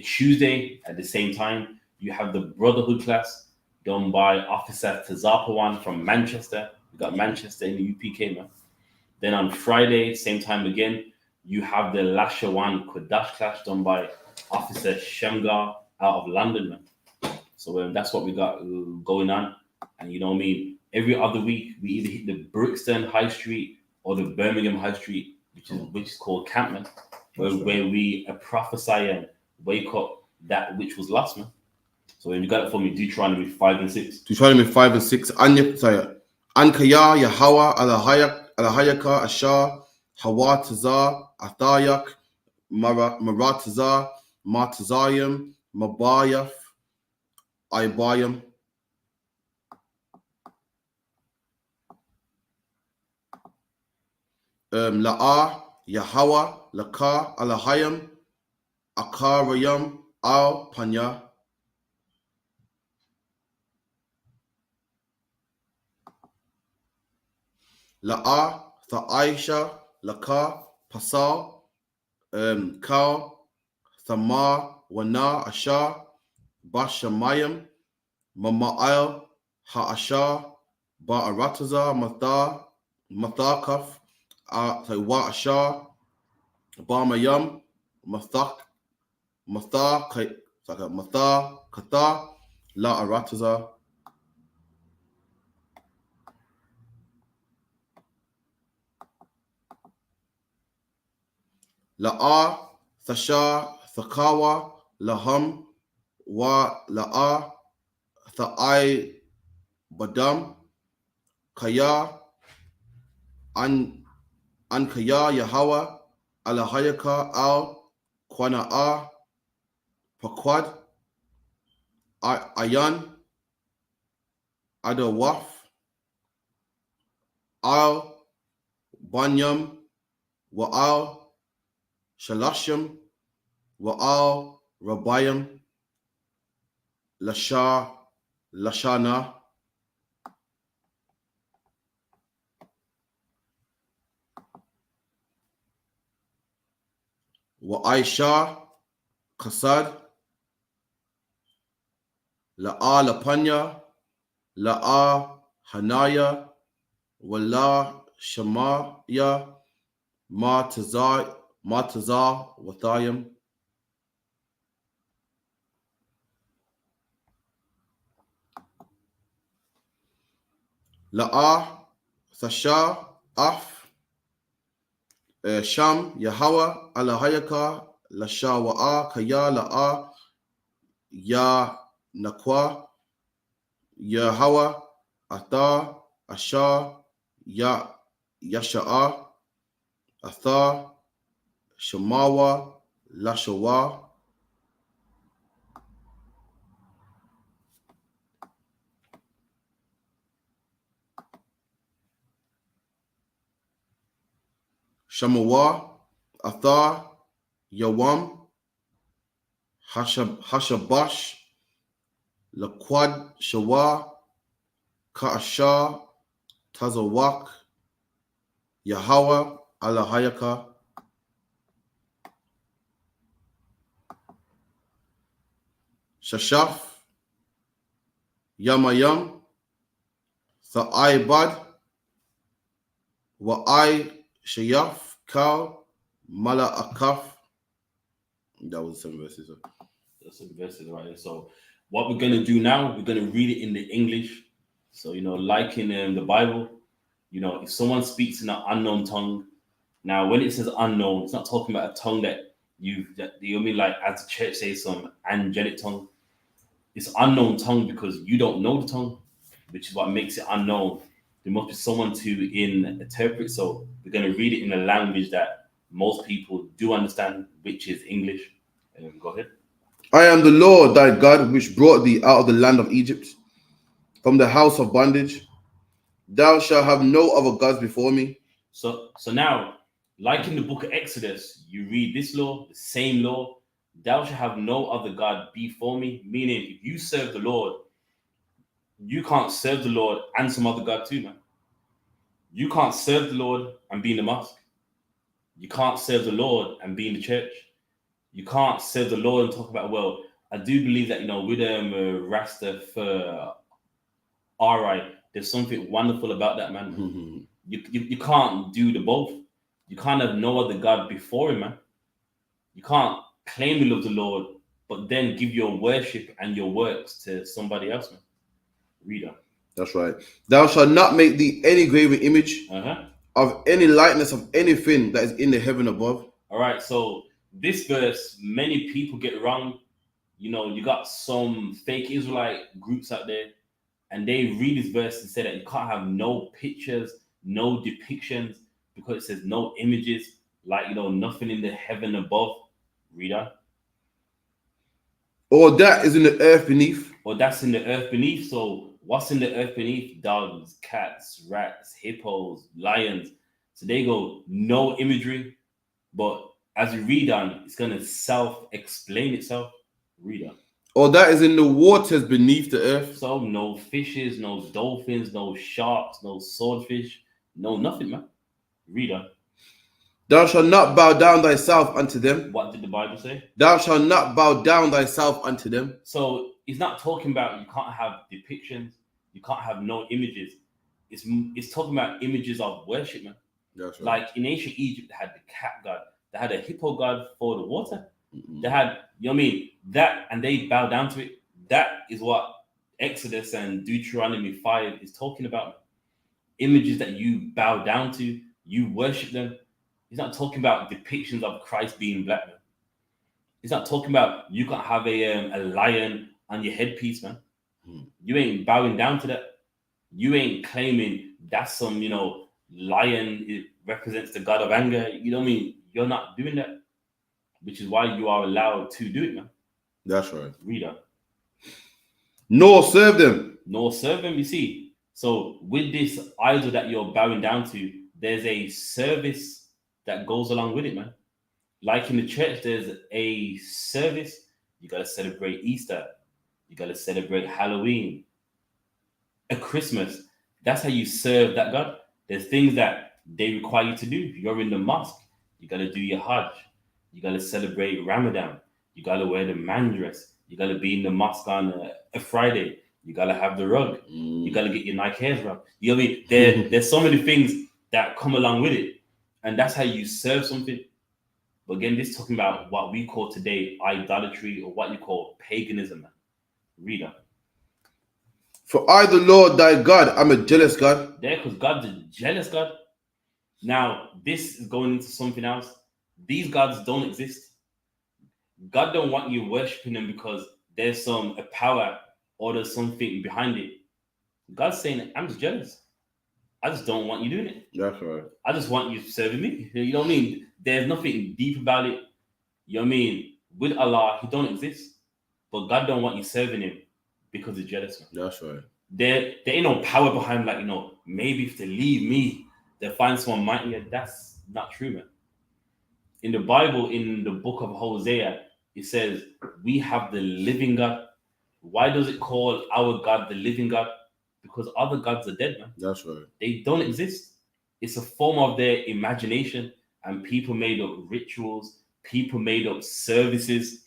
[SPEAKER 3] Tuesday at the same time, you have the Brotherhood class done by Officer Tazapawan from Manchester. We got Manchester in the UPK, man. Then on Friday, same time again, you have the Lashawan Kodash clash done by Officer Shemgar out of London, man. So that's what we got going on. And you know what I mean? Every other week, we either hit the Brixton High Street or the Birmingham High Street, which is called Camp, man, where we prophesy and wake up that which was lost, man. So when you got it for me, Deuteronomy 5 and 6.
[SPEAKER 2] Deuteronomy 5 and 6. Ankaya, Yahweh, Alahayaka, Ashar, Hawatazar, Athayak, Maratazar, Martazayim, Mabayaf, Ibayam. La'ah, Yahweh, Laka, Alahayam, Akarayam, Al Panya. La'ah, Tha'aisha, Laka, Pasal, Kal, Thamar, Wana, Ashar, Bashamayim, Mama'al, Ha'ashar, Ba'arataza, Mathakaf, Wa Ashar, Bamayam, Kata, La Arataza. La'a, Thashar, Thakawa, Laham, Wa La'a, Tha'ai, Badam, Kaya, Kaya, Yahweh, Alahayaka, Al, Kwana'a, Pakwad, Ayan, Adawaf, Al, Banyam, Wa'al, Shalashim, Wa'al, Rabayam, Lashana, Wa'aisha, Kasad, La'a Lapanya, La'a Hanaya, Wala Shamaya, Matazar, Wathayim. La'a, Thasha, Af, Sham, Yahweh, Alahayaka, Lasha Wa'a, Kaya, La'a, Ya Nakwa, Yahweh, Atha, Ashar, Ya Yasha'a, Atha, Shemawa, Lashawa. Shamawa, Atha, Yawam, Hashabash, Laquad, Shawa, Ka'ashar, Tazawak, Yahweh, Alahayaka. Shashaf, Yamayam, Tha'aibad, Wa'ai, Shayaf, Kal, Mala Akaf. That was 7 verses.
[SPEAKER 3] That's 7 verses right there. So what we're going to do now, we're going to read it in the English. So, like in the Bible, if someone speaks in an unknown tongue, now when it says unknown, it's not talking about a tongue that you mean, like as the church says, some angelic tongue. It's unknown tongue because you don't know the tongue, which is what makes it unknown. There must be someone to interpret. So we're going to read it in a language that most people do understand, which is English. Go ahead.
[SPEAKER 2] I am the Lord thy God, which brought thee out of the land of Egypt, from the house of bondage. Thou shalt have no other gods before me.
[SPEAKER 3] So now, like in the book of Exodus, you read this law, the same law. Thou shalt have no other God before me. Meaning, if you serve the Lord, you can't serve the Lord and some other God too, man. You can't serve the Lord and be in the mosque. You can't serve the Lord and be in the church. You can't serve the Lord and talk about, well, I do believe that, with Rastafari, There's something wonderful about that, man. You can't do the both. You can't have no other God before him, man. You can't claim you love the Lord, but then give your worship and your works to somebody else, man. Read on.
[SPEAKER 2] That's right. Thou shalt not make thee any graven image of any likeness of anything that is in the heaven above.
[SPEAKER 3] All right, so this verse, many people get wrong. You know, you got some fake Israelite groups out there, and they read this verse and say that you can't have no pictures, no depictions, because it says no images, like, you know, nothing in the heaven above. Read on.
[SPEAKER 2] Or that is in the earth beneath.
[SPEAKER 3] Or that's in the earth beneath. So what's in the earth beneath? Dogs, cats, rats, hippos, lions. So they go, no imagery. But as you read on, it's going to self-explain itself. Read on.
[SPEAKER 2] Or that is in the waters beneath the earth.
[SPEAKER 3] So no fishes, no dolphins, no sharks, no swordfish, no nothing, man. Read on.
[SPEAKER 2] Thou shalt not bow down thyself unto them.
[SPEAKER 3] What did the Bible say?
[SPEAKER 2] Thou shalt not bow down thyself unto them.
[SPEAKER 3] So it's not talking about you can't have depictions, you can't have no images. It's talking about images of worship, man.
[SPEAKER 2] That's right.
[SPEAKER 3] Like in ancient Egypt, they had the cat god, they had a hippo god for the water. They had, you know what I mean, that, and they bow down to it. That is what Exodus and Deuteronomy 5 is talking about. Images that you bow down to, you worship them. He's not talking about depictions of Christ being black, man. He's not talking about you can't have a lion on your headpiece, man. You ain't bowing down to that. You ain't claiming that's some, you know, lion. It represents the god of anger. You know what I mean? You're not doing that. Which is why you are allowed to do it, man.
[SPEAKER 2] That's right.
[SPEAKER 3] Read on.
[SPEAKER 2] Nor serve them.
[SPEAKER 3] Nor serve them, you see. So with this idol that you're bowing down to, there's a service that goes along with it, man. Like in the church, there's a service. You got to celebrate Easter. You got to celebrate Halloween. A Christmas. That's how you serve that God. There's things that they require you to do. You're in the mosque. You got to do your Hajj. You got to celebrate Ramadan. You got to wear the man dress. You got to be in the mosque on a Friday. You got to have the rug. You got to get your Nike hairs wrapped. You know what I mean? There's so many things that come along with it. And that's how you serve something. But again, this is talking about what we call today idolatry, or what you call paganism. Read on.
[SPEAKER 2] For I, the Lord thy God, am a jealous God.
[SPEAKER 3] There, because God's a jealous God. Now, this is going into something else. These gods don't exist. God don't want you worshiping them because there's some power or there's something behind it. God's saying, I'm just jealous. I just don't want you doing it.
[SPEAKER 2] That's right.
[SPEAKER 3] I just want you serving me. You know what I mean? There's nothing deep about it. You know what I mean? With Allah, he don't exist. But God don't want you serving him because he's jealous, man.
[SPEAKER 2] That's right.
[SPEAKER 3] There ain't no power behind, like, you know, maybe if they leave me, they'll find someone mightier. That's not true, man. In the Bible, in the book of Hosea, it says, we have the living God. Why does it call our God the living God? Because other gods are dead, man.
[SPEAKER 2] That's right.
[SPEAKER 3] They don't exist. It's a form of their imagination, and people made up rituals, people made up services.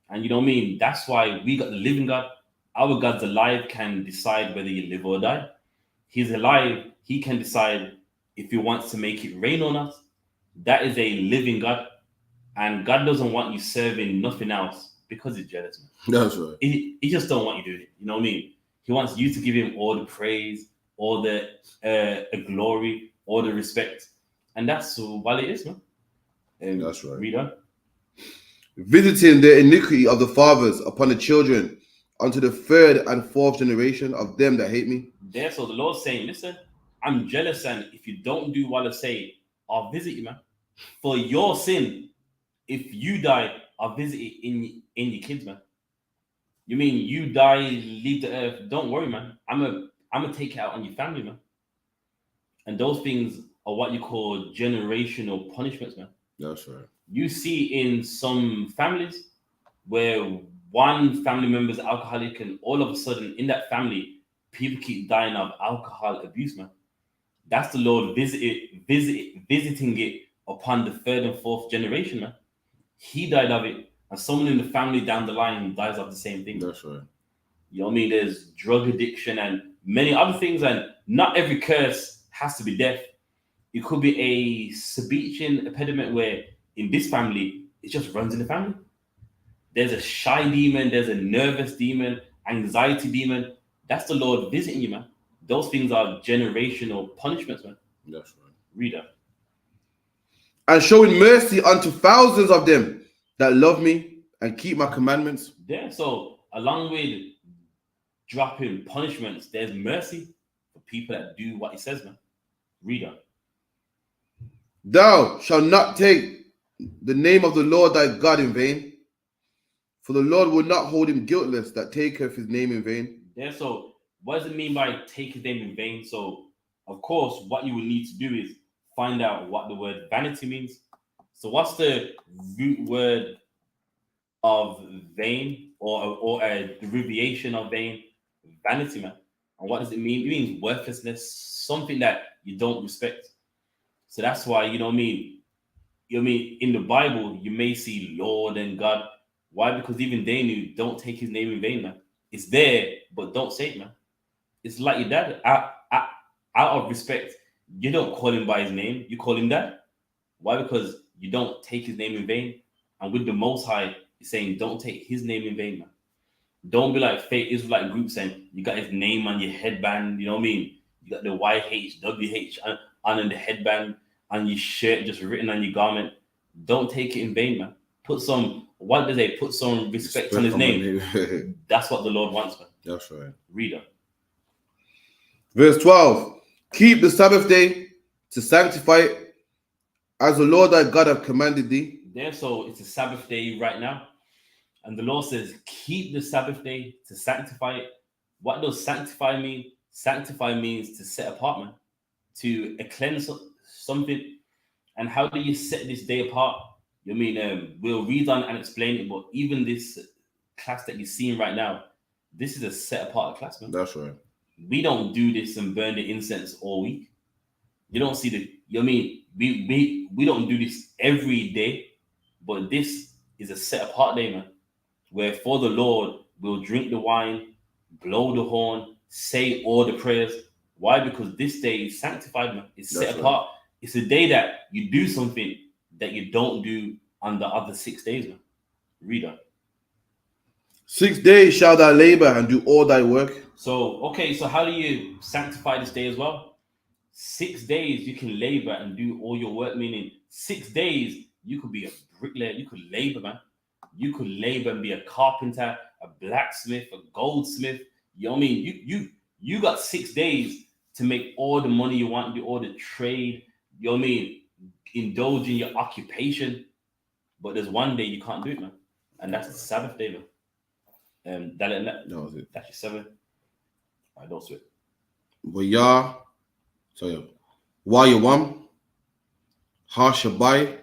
[SPEAKER 3] And you know what I mean? That's why we got the living God. Our God's alive, can decide whether you live or die. He's alive. He can decide if he wants to make it rain on us. That is a living God. And God doesn't want you serving nothing else because he's jealous, man.
[SPEAKER 2] That's right.
[SPEAKER 3] He just don't want you doing it. You know what I mean? He wants you to give him all the praise, all the glory, all the respect. And that's what it is, man.
[SPEAKER 2] That's right.
[SPEAKER 3] Read on.
[SPEAKER 2] Visiting the iniquity of the fathers upon the children unto the third and fourth generation of them that hate me.
[SPEAKER 3] There, so the Lord's saying, listen, I'm jealous, and if you don't do what I say, I'll visit you, man. For your sin, if you die, I'll visit it in your kids, man. You mean you die, leave the earth? Don't worry, man. I'm gonna take it out on your family, man. And those things are what you call generational punishments, man.
[SPEAKER 2] That's right.
[SPEAKER 3] You see in some families where one family member is alcoholic, and all of a sudden in that family, people keep dying of alcohol abuse, man. That's the Lord visiting it upon the third and fourth generation, man. He died of it, and someone in the family down the line dies of the same thing.
[SPEAKER 2] That's right.
[SPEAKER 3] You know what I mean? There's drug addiction and many other things, and not every curse has to be death. It could be a Sabbath impediment where in this family, it just runs in the family. There's a shy demon, there's a nervous demon, anxiety demon. That's the Lord visiting you, man. Those things are generational punishments, man.
[SPEAKER 2] That's right.
[SPEAKER 3] Read that.
[SPEAKER 2] And showing mercy unto thousands of them that love me and keep my commandments.
[SPEAKER 3] Yeah, so along with dropping punishments, there's mercy for people that do what he says, man. Read that.
[SPEAKER 2] Thou shalt not take the name of the Lord thy God in vain, for the Lord will not hold him guiltless that taketh his name in vain.
[SPEAKER 3] Yeah, so what does it mean by take his name in vain? So, of course, what you will need to do is find out what the word vanity means. So, what's the root word of vain or a derivation of vain? Vanity, man. And what does it mean? It means worthlessness, something that you don't respect. So that's why, you know what I mean? You know what I mean? In the Bible, you may see Lord and God. Why? Because even they knew, don't take his name in vain, man. It's there, but don't say it, man. It's like your dad. Out of respect, you don't call him by his name. You call him dad. Why? Because you don't take his name in vain. And with the Most High, he's saying, don't take his name in vain, man. Don't be like fake Israelite groups saying you got his name on your headband. You know what I mean? You got the YHWH on the headband, on your shirt, just written on your garment. Don't take it in vain, man. Put some, what do they put some respect on his name? That's what the Lord wants, man.
[SPEAKER 2] That's right.
[SPEAKER 3] Read it.
[SPEAKER 2] Verse 12. Keep the Sabbath day to sanctify it, as the Lord thy God hath commanded thee.
[SPEAKER 3] There, so it's a Sabbath day right now. And the Lord says, keep the Sabbath day to sanctify it. What does sanctify mean? Sanctify means to set apart, man. To cleanse something. And how do you set this day apart? You mean, we'll read on and explain it, but even this class that you're seeing right now, this is a set apart class, man.
[SPEAKER 2] That's right.
[SPEAKER 3] We don't do this and burn the incense all week. You don't see the, you know what I mean? We don't do this every day, but this is a set apart day, man. Where for the Lord, we'll drink the wine, blow the horn, say all the prayers. Why? Because this day is sanctified, man. It's set apart. It's a day that you do something that you don't do on the other 6 days, man. Read on.
[SPEAKER 2] 6 days shalt thou labor and do all thy work.
[SPEAKER 3] So, okay, so how do you sanctify this day as well? 6 days you can labor and do all your work, meaning 6 days you could be a bricklayer, you could labor, man. You could labor and be a carpenter, a blacksmith, a goldsmith. You know what I mean? You got 6 days to make all the money you want, do all the trade. You know what I mean? Indulge in your occupation. But there's one day you can't do it, man. And that's the Sabbath day, man. That was it. That's your 7. I don't sweat.
[SPEAKER 2] YAHANNA, Hashabiah,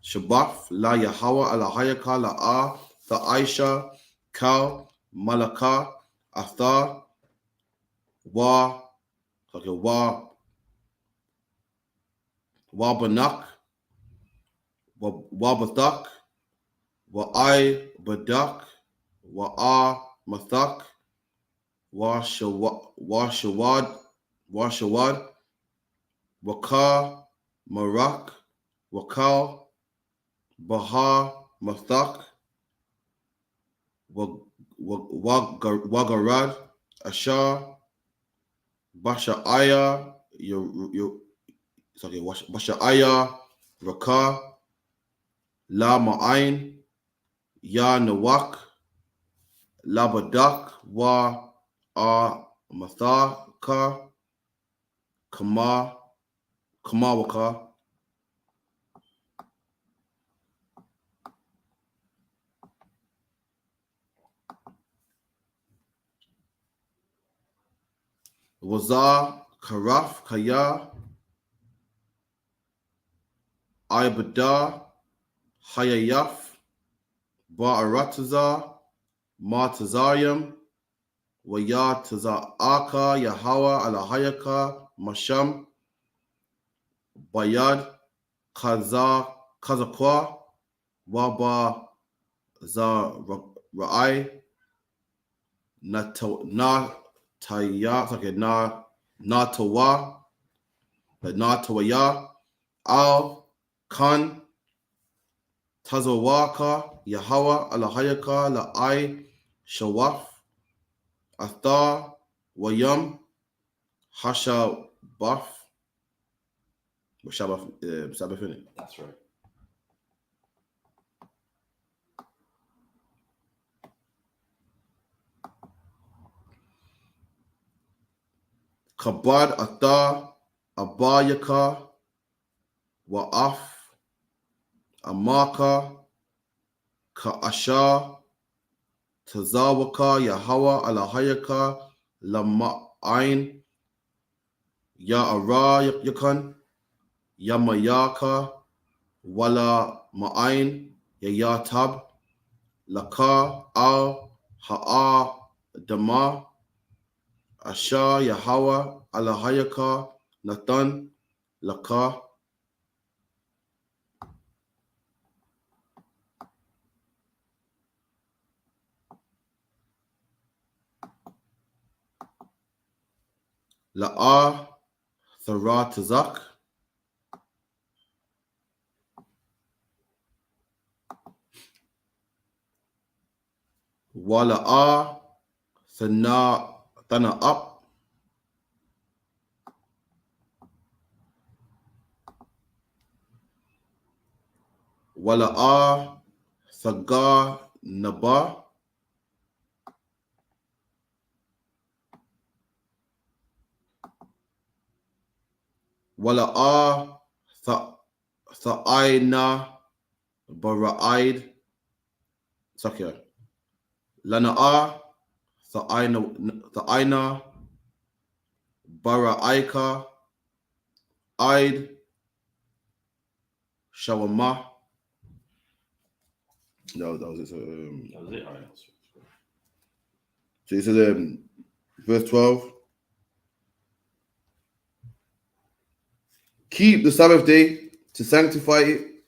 [SPEAKER 2] Shabbat, La Yahweh, Alahayaka, La the I.S.U.P.K, Malaka, Athar, Banak, Bathak, Badak, Mathak, Shawad, Waka, Marak, Wakal, Baha, Mathak, Wagarad, Ashar, Basha'aya, Basha'aya, Raka, La Ma'ain, Ya Nawak, Labadak, Wa Mathaka, Kamawaka. Wazar, Karaf, Kaya, Ibada, Hayayaf, Ba'aratazar, Matazariam, Wayataza'aka, Yahweh, Alahayaka, Masham, Bayad, Kazakwa, Waba, Za Ra'ai, Tayat, okay, Natawa, Natawaya, Al, Khan, Tazawaka, Yahawa, Alahayaka, La'ai, Shawaf, Athar, Wayam, Hashabaf, Sabbath, innit?
[SPEAKER 3] That's right.
[SPEAKER 2] Kabad, Athar, Abayaka, Wa'af, Amaka, Ka'asha, Tazawaka, Yahawa, Alahayaka, Lama'ain, Ya'ara, Yakan, Yamayaka, Wala Ma'ain, Yayatab, Laka, Al, Ha'a, Dama, Asha, Yahawa, Alahayaka, Nathan, Laka, La'a, Tharatazak, Wala'a, Thana'ap, Wala'a, Thaga, Naba, Wala'a, Tha'aina, Bara'id, Sakya, Lana'a, Tha'aina, Bara'aika, Aid, Shawama. No, that was it.
[SPEAKER 3] That was it. All right.
[SPEAKER 2] So it says, verse 12. Keep the Sabbath day to sanctify it,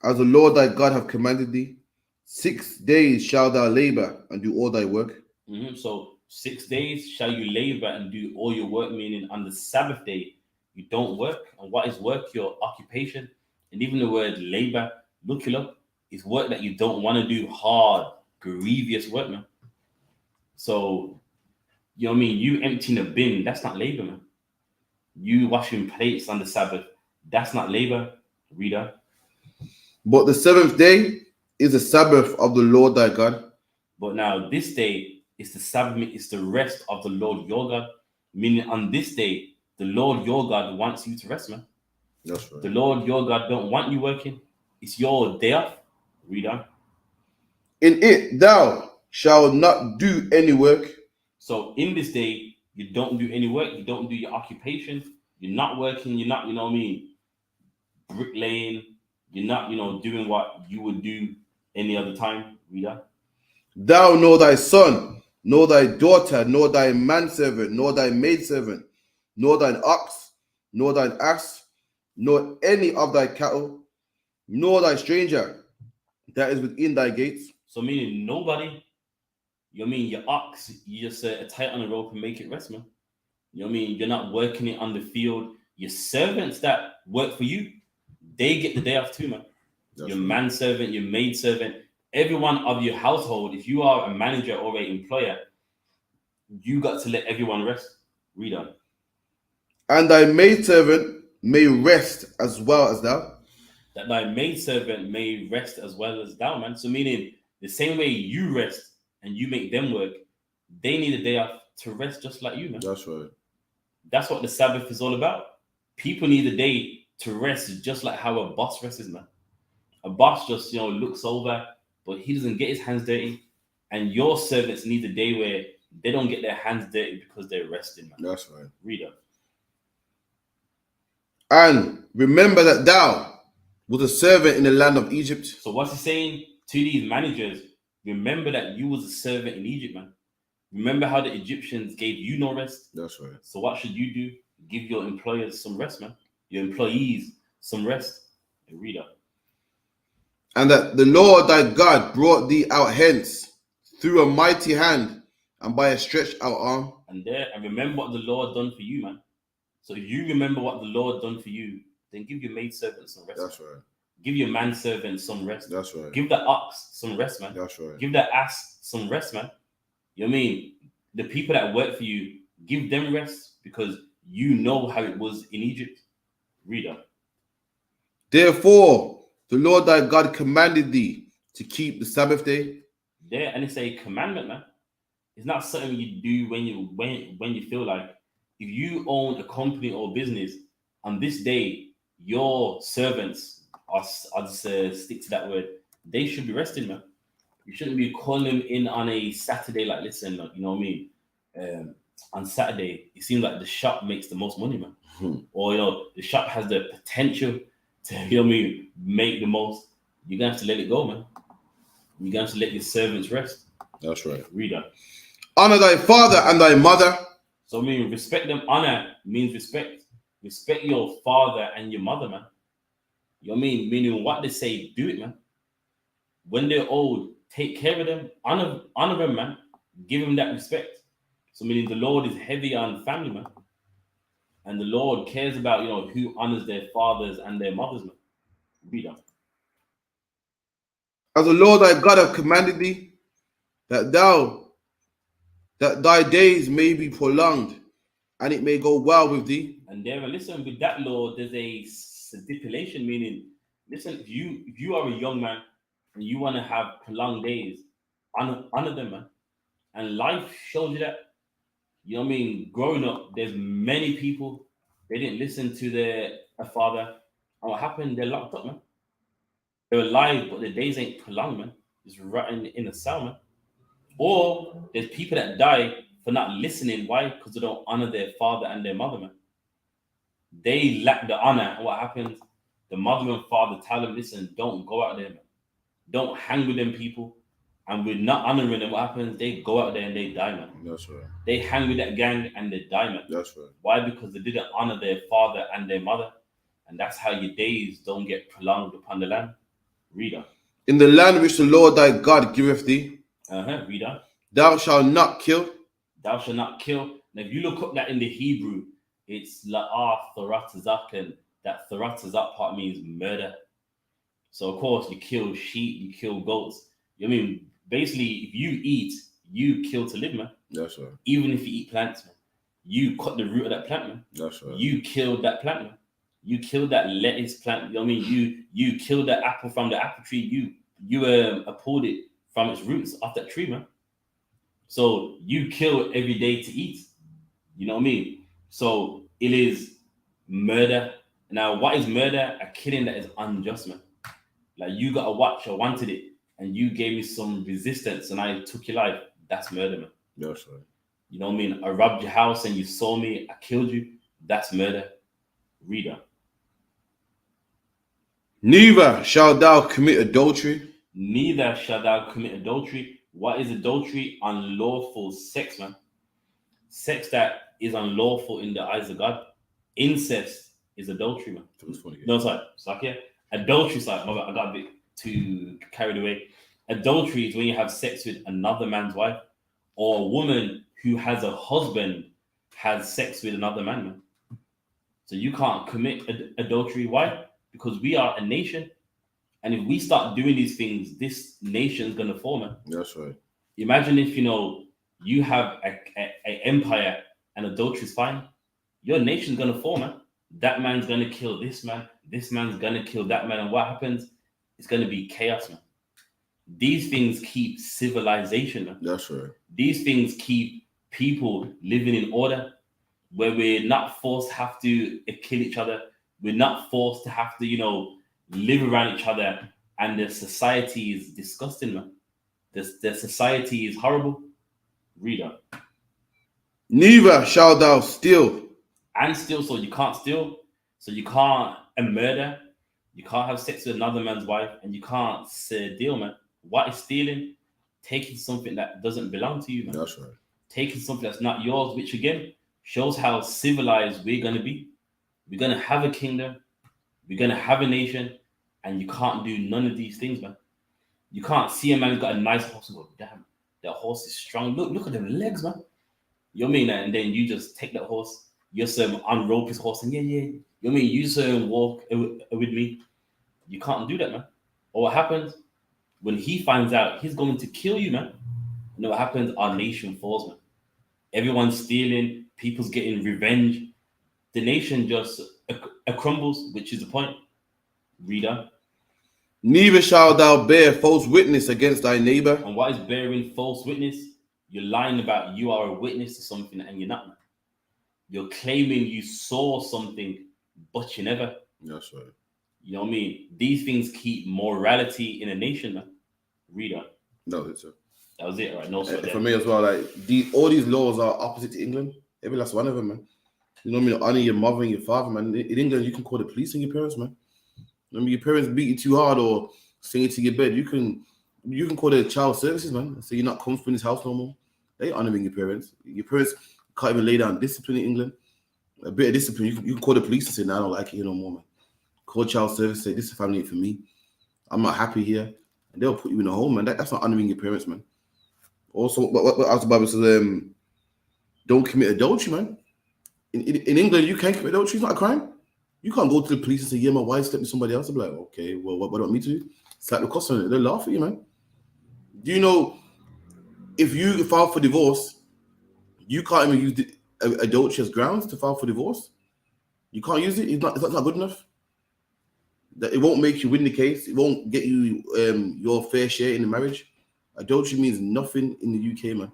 [SPEAKER 2] as the Lord thy God hath commanded thee. 6 days shalt thou labor and do all thy work.
[SPEAKER 3] So 6 days shall you labor and do all your work, meaning on the Sabbath day, you don't work. And what is work? Your occupation. And even the word labor, look it up, is work that you don't want to do, hard, grievous work, man. So, you know what I mean? You emptying a bin, that's not labor, man. You washing plates on the Sabbath, that's not labor, reader.
[SPEAKER 2] But the 7th day is the Sabbath of the Lord thy God.
[SPEAKER 3] But now this day is the Sabbath, it's the rest of the Lord your God. Meaning on this day, the Lord your God wants you to rest, man.
[SPEAKER 2] That's right.
[SPEAKER 3] The Lord your God don't want you working. It's your day off. Read on.
[SPEAKER 2] In it thou shalt not do any work.
[SPEAKER 3] So in this day, you don't do any work. You don't do your occupation. You're not working. You're not, you know what I mean, bricklaying. You're not, doing what you would do any other time. Read on.
[SPEAKER 2] Thou nor thy son, nor thy daughter, nor thy manservant, nor thy maidservant, nor thine ox, nor thine ass, nor any of thy cattle, nor thy stranger that is within thy gates.
[SPEAKER 3] So meaning nobody, you know what I mean, your ox, you just tie it on a rope and make it rest, man. You know what I mean? You're not working it on the field. Your servants that work for you, they get the day off too, man. That's your manservant, your maidservant, everyone of your household, if you are a manager or an employer, you got to let everyone rest. Read on.
[SPEAKER 2] And thy maidservant may rest as well as thou.
[SPEAKER 3] That thy maidservant may rest as well as thou, man. So meaning the same way you rest and you make them work, they need a day off to rest just like you, man.
[SPEAKER 2] That's right.
[SPEAKER 3] That's what the Sabbath is all about. People need a day to rest just like how a boss rests, man. A boss just, looks over, but he doesn't get his hands dirty. And your servants need a day where they don't get their hands dirty because they're resting, man.
[SPEAKER 2] That's right.
[SPEAKER 3] Read up.
[SPEAKER 2] And remember that thou was a servant in the land of Egypt.
[SPEAKER 3] So what's he saying to these managers? Remember that you was a servant in Egypt, man. Remember how the Egyptians gave you no rest?
[SPEAKER 2] That's right.
[SPEAKER 3] So what should you do? Give your employers some rest, man. Your employees some rest. And read up.
[SPEAKER 2] And that the Lord thy God brought thee out hence through a mighty hand and by a stretched out arm.
[SPEAKER 3] And remember what the Lord done for you, man. So if you remember what the Lord done for you, then give your maidservant some rest.
[SPEAKER 2] That's right.
[SPEAKER 3] Give your manservant some rest.
[SPEAKER 2] That's right.
[SPEAKER 3] Give the ox some rest, man.
[SPEAKER 2] That's right.
[SPEAKER 3] Give the ass some rest, man. You know what I mean? The people that work for you, give them rest because you know how it was in Egypt. Read on.
[SPEAKER 2] Therefore, the Lord thy God commanded thee to keep the Sabbath day.
[SPEAKER 3] There, and it's a commandment, man. It's not something you do when you feel like. If you own a company or business, on this day, your servants I'll just stick to that word. They should be resting, man. You shouldn't be calling them in on a Saturday. Like, listen, you know what I mean? On Saturday, it seems like the shop makes the most money, man. Or the shop has the potential to, you know what I mean, make the most. You're gonna have to let it go, man. You're gonna have to let your servants rest.
[SPEAKER 2] That's right.
[SPEAKER 3] Read that.
[SPEAKER 2] Honor thy father and thy mother.
[SPEAKER 3] So I mean, respect them. Honor means respect. Respect your father and your mother, man. You know what I mean? Meaning what they say, do it, man. When they're old, take care of them. Honor them, man. Give them that respect. So meaning the Lord is heavy on family, man. And the Lord cares about, who honors their fathers and their mothers, man. Read that.
[SPEAKER 2] As the Lord thy God hath commanded thee, that thy days may be prolonged, and it may go well with thee.
[SPEAKER 3] And there, listen, with that law, there's a stipulation, meaning, listen, if you are a young man and you want to have prolonged days, honor them, man. And life shows you that. You know what I mean? Growing up, there's many people, they didn't listen to their father. And what happened? They're locked up, man. They're alive, but their days ain't prolonged, man. It's rotten in a cell, man. Or there's people that die for not listening. Why? Because they don't honor their father and their mother, man. They lack the honor. And what happens? The mother and father tell them, listen, don't go out there, man. Don't hang with them people. And with not honoring them, what happens? They go out there and they die, man.
[SPEAKER 2] That's right.
[SPEAKER 3] They hang with that gang and they die, man.
[SPEAKER 2] That's right.
[SPEAKER 3] Why? Because they didn't honor their father and their mother. And that's how your days don't get prolonged upon the land. Read on.
[SPEAKER 2] In the land which the Lord thy God giveth thee,
[SPEAKER 3] Read on.
[SPEAKER 2] thou shalt not kill.
[SPEAKER 3] Thou shalt not kill. Now, if you look up that in the Hebrew, it's la'ah thoratazak, and that thoratazak part means murder. So, of course, you kill sheep, you kill goats. I mean, basically, if you eat, you kill to live, man.
[SPEAKER 2] That's right.
[SPEAKER 3] Even if you eat plants, man. You cut the root of that plant, man.
[SPEAKER 2] That's right.
[SPEAKER 3] You killed that plant, man. You killed that lettuce plant. You know what I mean? You killed that apple from the apple tree. You pulled it from its roots off that tree, man. So you kill every day to eat. You know what I mean? So it is murder. Now, what is murder? A killing that is unjust, man. Like, you got a watch, I wanted it, and you gave me some resistance and I took your life. That's murder, man.
[SPEAKER 2] That's right.
[SPEAKER 3] You know what I mean? I robbed your house and you saw me, I killed you. That's murder. Read on.
[SPEAKER 2] Neither shalt thou commit adultery.
[SPEAKER 3] Neither shall thou commit adultery. What is adultery? Unlawful sex, man. Sex that is unlawful in the eyes of God. Incest is adultery, man. No, sorry. Adultery, I got a bit too carried away. Adultery is when you have sex with another man's wife, or a woman who has a husband has sex with another man. So you can't commit adultery. Why? Because we are a nation. And if we start doing these things, this nation's going to fall, man. That's right. Imagine if, you have an empire and adultery is fine. Your nation's going to fall, man. That man's going to kill this man. This man's going to kill that man. And what happens? It's going to be chaos, man. These things keep civilization, man. That's right. These things keep people living in order, where we're not forced to have to kill each other. We're not forced to have to, live around each other. And the society is disgusting, man. The society is horrible. Read on.
[SPEAKER 2] Neither shalt thou steal.
[SPEAKER 3] And steal, so you can't steal. So you can't murder. You can't have sex with another man's wife. And you can't steal, man. What is stealing? Taking something that doesn't belong to you, man. That's right. Taking something that's not yours, which again shows how civilized we're going to be. We're going to have a kingdom. We're going to have a nation. And you can't do none of these things, man. You can't see a man who's got a nice horse and go, damn, that horse is strong. Look at them legs, man. You know what I mean? And then you just take that horse, you just unrope his horse, and yeah. You know what I mean? You just walk with me. You can't do that, man. Or what happens when he finds out he's going to kill you, man? You know what happens? Our nation falls, man. Everyone's stealing, people's getting revenge. The nation just crumbles, which is the point. Reader.
[SPEAKER 2] Neither shalt thou bear false witness against thy neighbor.
[SPEAKER 3] And what is bearing false witness? You're lying about you are a witness to something and you're not, man. You're claiming you saw something, but you never.
[SPEAKER 2] That's right.
[SPEAKER 3] You know what I mean? These things keep morality in a nation, man. Reader.
[SPEAKER 2] No, it's a...
[SPEAKER 3] That was it, right? No, sir.
[SPEAKER 2] For me as well, like all these laws are opposite to England. Every last one of them, man. You know what I mean? Honor your mother and your father, man. In England, you can call the police on your parents, man. You know what I mean? Your parents beat you too hard or sing you to your bed. You can call the child services, man. So you're not comfortable in this house no more. They honoring your parents. Your parents can't even lay down discipline in England. A bit of discipline, you can call the police and say, "No, I don't like it here no more, man." Call child service, say, "This is family ain't for me. I'm not happy here," and they'll put you in a home, man. That's not honoring your parents, man. Also, what else the Bible says? Don't commit adultery, man. In England, you can't commit adultery. It's not a crime. You can't go to the police and say, "Yeah, my wife slept with somebody else." They'll be like, "Okay, well, what do you want me to do?" Slap the cost on it. They'll laugh at you, man. Do you know if you file for divorce, you can't even use the adultery as grounds to file for divorce? You can't use it. It's not good enough. That it won't make you win the case. It won't get you your fair share in the marriage. Adultery means nothing in the UK, man.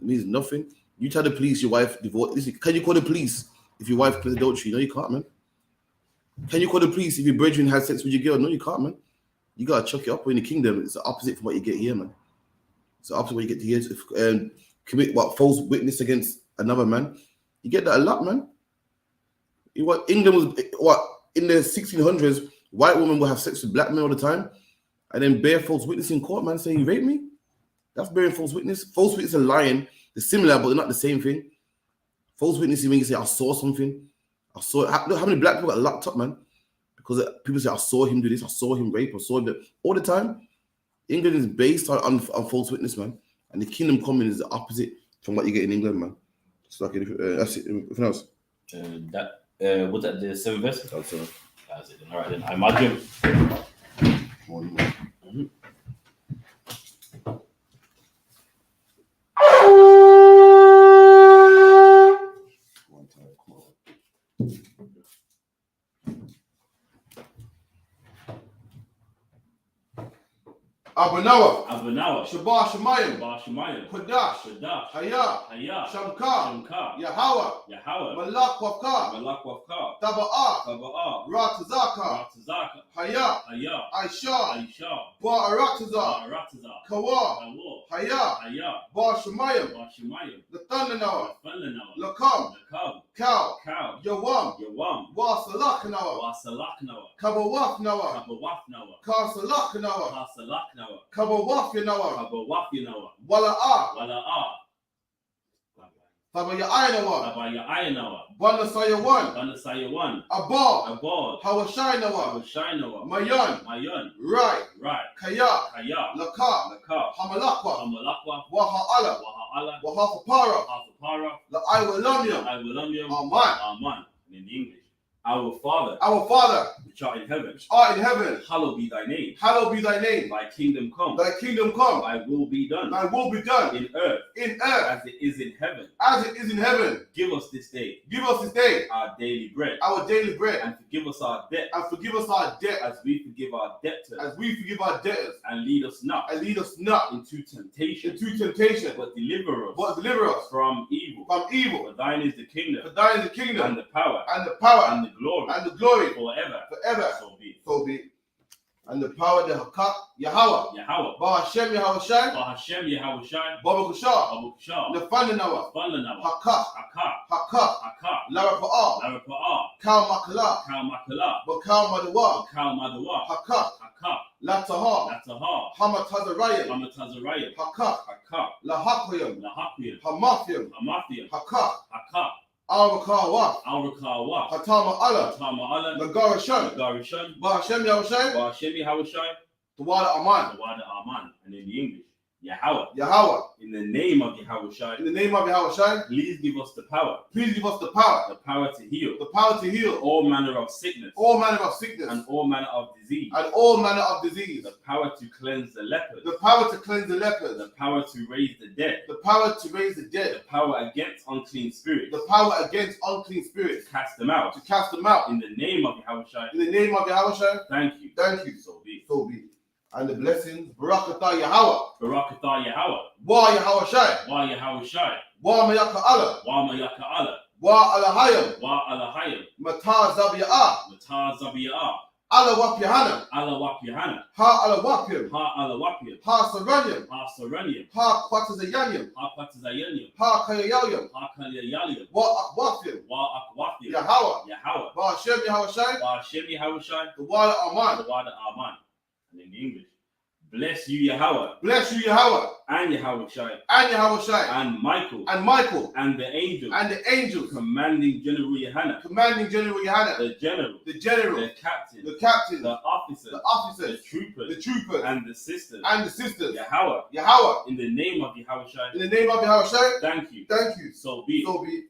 [SPEAKER 2] It means nothing. You tell the police your wife divorced. Listen, can you call the police if your wife commits adultery? No, you can't, man. Can you call the police if your brethren had sex with your girl? No, you can't, man. You gotta chuck it up. In the kingdom, it's the opposite from what you get here, man. It's the opposite what you get to here. If, commit false witness against another man, you get that a lot, man. England was in the 1600s, white women will have sex with black men all the time, and then bear false witness in court, man, saying you raped me. That's bearing false witness. False witness and lying, they're similar, but they're not the same thing. False witness is when you say I saw something. I saw. Look how many black people got locked up, man, because people say I saw him do this, I saw him rape, I saw him all the time. England is based on false witness, man, and the kingdom coming is the opposite from what you get in England, man. It's like that's it. Anything else?
[SPEAKER 3] Was that the 7 verses?
[SPEAKER 2] That's it.
[SPEAKER 3] That's it. All right, then. I imagine.
[SPEAKER 2] Abanawa, Shabbat Shemayim, Kodash, Hayah, Shamka, Yahweh, Malak Wafka, Taba'ah, Ratazaka, Hayah, Aisha, Ba'aratazah, Kawa, Hayah, Ba Shemayim, the Thundanawa, Lakam, Cow, Yawam, Wasalakanawa, Kabawafnawa, Kasalakanawa, Kabawafnawa, Wala'ah, Tabaya'aynawa, Banasayawan, Abad, Hawashainawa, Mayan, Right, Kaya, Laka, Hamalakwa, Waha'ala, Wahafapara, La'aywalamya,
[SPEAKER 3] Amen. In English. Our Father, which art in heaven, hallowed be thy name. Thy kingdom come. Thy will be done. In earth, as it is in heaven. Give us this day. Our daily bread. And forgive us our debt. As we forgive our debtors. And lead us not. Into temptation. But deliver us from evil. For thine is the kingdom. And the power. And the glory forever. So be it.
[SPEAKER 2] And the power of the Yahweh. Bahashem Yahawashi. Baba Kushah. Nefandanawa. Hakah. Larapa'ah. Kal Makala. Bakal Madawa. Hakah. Latahah. Hamatazarayim. Hakah. Lahakuyam. Hamathium. Hakah. Our Kawa, Hatama Allah, Nagarashan, Bahashem Yahushai, Tawada Aman,
[SPEAKER 3] and in the English, Yahweh,
[SPEAKER 2] in
[SPEAKER 3] the name of Yahawashi.
[SPEAKER 2] In the name of Yahawashi.
[SPEAKER 3] Please give us the power.
[SPEAKER 2] Please give us the power.
[SPEAKER 3] The power to heal.
[SPEAKER 2] The power to heal.
[SPEAKER 3] All manner of sickness.
[SPEAKER 2] All manner of sickness.
[SPEAKER 3] And all manner of disease.
[SPEAKER 2] And all manner of disease.
[SPEAKER 3] The power to cleanse the lepers.
[SPEAKER 2] The power to cleanse the lepers.
[SPEAKER 3] The power to raise the dead.
[SPEAKER 2] The power to raise the dead.
[SPEAKER 3] The power against unclean spirits.
[SPEAKER 2] The power against unclean spirits.
[SPEAKER 3] To cast them out.
[SPEAKER 2] To cast them out.
[SPEAKER 3] In the name of Yahawashi.
[SPEAKER 2] In the name of Yahawashi.
[SPEAKER 3] Thank you.
[SPEAKER 2] Thank you.
[SPEAKER 3] So be.
[SPEAKER 2] So be. And the blessings. Barakatah Yahweh.
[SPEAKER 3] Barakatah Yahweh.
[SPEAKER 2] Wa Yahawashi.
[SPEAKER 3] Wa Yahawashi.
[SPEAKER 2] Wa Mayaka Allah.
[SPEAKER 3] Wa Mayaka Allah.
[SPEAKER 2] Wa Alahayim.
[SPEAKER 3] Wa Alahayim.
[SPEAKER 2] Mata Zabiyah.
[SPEAKER 3] Mata Zabiyah.
[SPEAKER 2] Allah Wap Yahanna.
[SPEAKER 3] Allah Wap Yahanna.
[SPEAKER 2] Ha Allah Wapim.
[SPEAKER 3] Ha Allah Wapim.
[SPEAKER 2] Ha Saranyam.
[SPEAKER 3] Ha Saranyam.
[SPEAKER 2] Ha Quatazayanyam.
[SPEAKER 3] Ha Quatazayanyam.
[SPEAKER 2] Ha Kayayam.
[SPEAKER 3] Ha Kayayam.
[SPEAKER 2] Wa Akwafim.
[SPEAKER 3] Wa Akwafim.
[SPEAKER 2] Yahweh.
[SPEAKER 3] Yahweh.
[SPEAKER 2] Ba Hashem Yahawashi.
[SPEAKER 3] Ba Hashem Yahawashi.
[SPEAKER 2] The Wada Aman.
[SPEAKER 3] The Wada Aman. And in English. Bless you, Yahweh.
[SPEAKER 2] Bless you, Yahweh.
[SPEAKER 3] And Yahawashi.
[SPEAKER 2] And Yahawashi.
[SPEAKER 3] And Michael.
[SPEAKER 2] And Michael.
[SPEAKER 3] And the angels.
[SPEAKER 2] And the angels.
[SPEAKER 3] Commanding General Yahanna.
[SPEAKER 2] Commanding General Yahanna.
[SPEAKER 3] The general.
[SPEAKER 2] The general.
[SPEAKER 3] The captain.
[SPEAKER 2] The captain.
[SPEAKER 3] The officers.
[SPEAKER 2] The officers.
[SPEAKER 3] The troopers.
[SPEAKER 2] The troopers.
[SPEAKER 3] And the sisters.
[SPEAKER 2] And the sisters.
[SPEAKER 3] Yahweh.
[SPEAKER 2] Yahweh.
[SPEAKER 3] In the name of Yahawashi.
[SPEAKER 2] In the name of Yahawashi.
[SPEAKER 3] Thank you.
[SPEAKER 2] Thank you.
[SPEAKER 3] So be it.
[SPEAKER 2] So be it.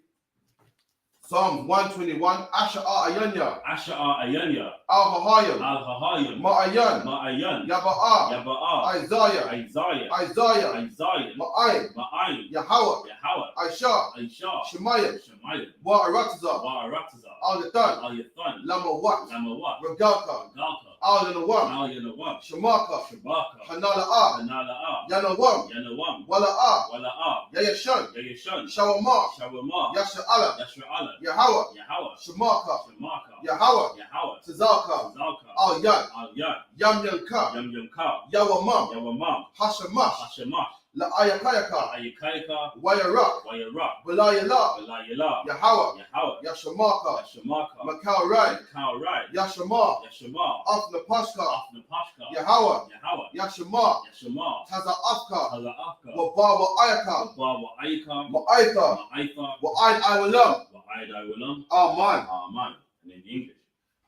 [SPEAKER 2] Psalm 121. Asha'a Ayanya.
[SPEAKER 3] Asha'a Ayanya.
[SPEAKER 2] Al-Hahayim.
[SPEAKER 3] Al-Hahayim.
[SPEAKER 2] Ma'ayan.
[SPEAKER 3] Ma'ayan.
[SPEAKER 2] Yaba'a.
[SPEAKER 3] Yaba'a.
[SPEAKER 2] Isaiah.
[SPEAKER 3] Isaiah.
[SPEAKER 2] Isaiah.
[SPEAKER 3] Isaiah.
[SPEAKER 2] Ma'ayin.
[SPEAKER 3] Ma'ayin.
[SPEAKER 2] Yahweh.
[SPEAKER 3] Yahweh.
[SPEAKER 2] Aisha.
[SPEAKER 3] Aisha.
[SPEAKER 2] Shemayim.
[SPEAKER 3] Shemayim.
[SPEAKER 2] Wa'aratazah.
[SPEAKER 3] Wa'aratazah.
[SPEAKER 2] Al-Yathan.
[SPEAKER 3] Al-Yathan.
[SPEAKER 2] Lamawat.
[SPEAKER 3] Lamawat.
[SPEAKER 2] Regalka.
[SPEAKER 3] Galka.
[SPEAKER 2] Al-Yanawam.
[SPEAKER 3] Al-Yanawam.
[SPEAKER 2] Shamaka.
[SPEAKER 3] Shabaka.
[SPEAKER 2] Hanala'a.
[SPEAKER 3] Hanala'a.
[SPEAKER 2] Yanawam.
[SPEAKER 3] Yanawam.
[SPEAKER 2] Wala'a.
[SPEAKER 3] Wala'a.
[SPEAKER 2] Yayashan.
[SPEAKER 3] Yayashan.
[SPEAKER 2] Shawama.
[SPEAKER 3] Shawama.
[SPEAKER 2] Yasha'ala.
[SPEAKER 3] Yasha'ala.
[SPEAKER 2] Yahweh.
[SPEAKER 3] Yahweh.
[SPEAKER 2] Shamaka.
[SPEAKER 3] Shamaka.
[SPEAKER 2] Yahweh.
[SPEAKER 3] Yahweh.
[SPEAKER 2] Tazalka.
[SPEAKER 3] Zalka.
[SPEAKER 2] Al-Yan.
[SPEAKER 3] Al-Yan.
[SPEAKER 2] Yamyanka.
[SPEAKER 3] Yamyamka.
[SPEAKER 2] Yawamam.
[SPEAKER 3] Yawamam.
[SPEAKER 2] Hashamash.
[SPEAKER 3] Hashamash.
[SPEAKER 2] La'ayakayaka.
[SPEAKER 3] Ayikaika.
[SPEAKER 2] Wayarak.
[SPEAKER 3] Wayarak.
[SPEAKER 2] Balayala.
[SPEAKER 3] Balayala.
[SPEAKER 2] Yahweh.
[SPEAKER 3] Yahweh.
[SPEAKER 2] Yashamaka.
[SPEAKER 3] Yashamaka.
[SPEAKER 2] Makau Rai.
[SPEAKER 3] Makau Rai.
[SPEAKER 2] Yashama.
[SPEAKER 3] Yashama.
[SPEAKER 2] Afna Pashka.
[SPEAKER 3] Afna Pashka.
[SPEAKER 2] Yahweh.
[SPEAKER 3] Yahweh.
[SPEAKER 2] Yashama.
[SPEAKER 3] Yashama.
[SPEAKER 2] Taza Afka.
[SPEAKER 3] Hala Afka.
[SPEAKER 2] Wababa Ayaka.
[SPEAKER 3] Baba Aika.
[SPEAKER 2] Ma'aika.
[SPEAKER 3] Ma'aika.
[SPEAKER 2] Wa'aid Iwalam.
[SPEAKER 3] Wa'aid Iwalam.
[SPEAKER 2] Aman.
[SPEAKER 3] Aman. And in English.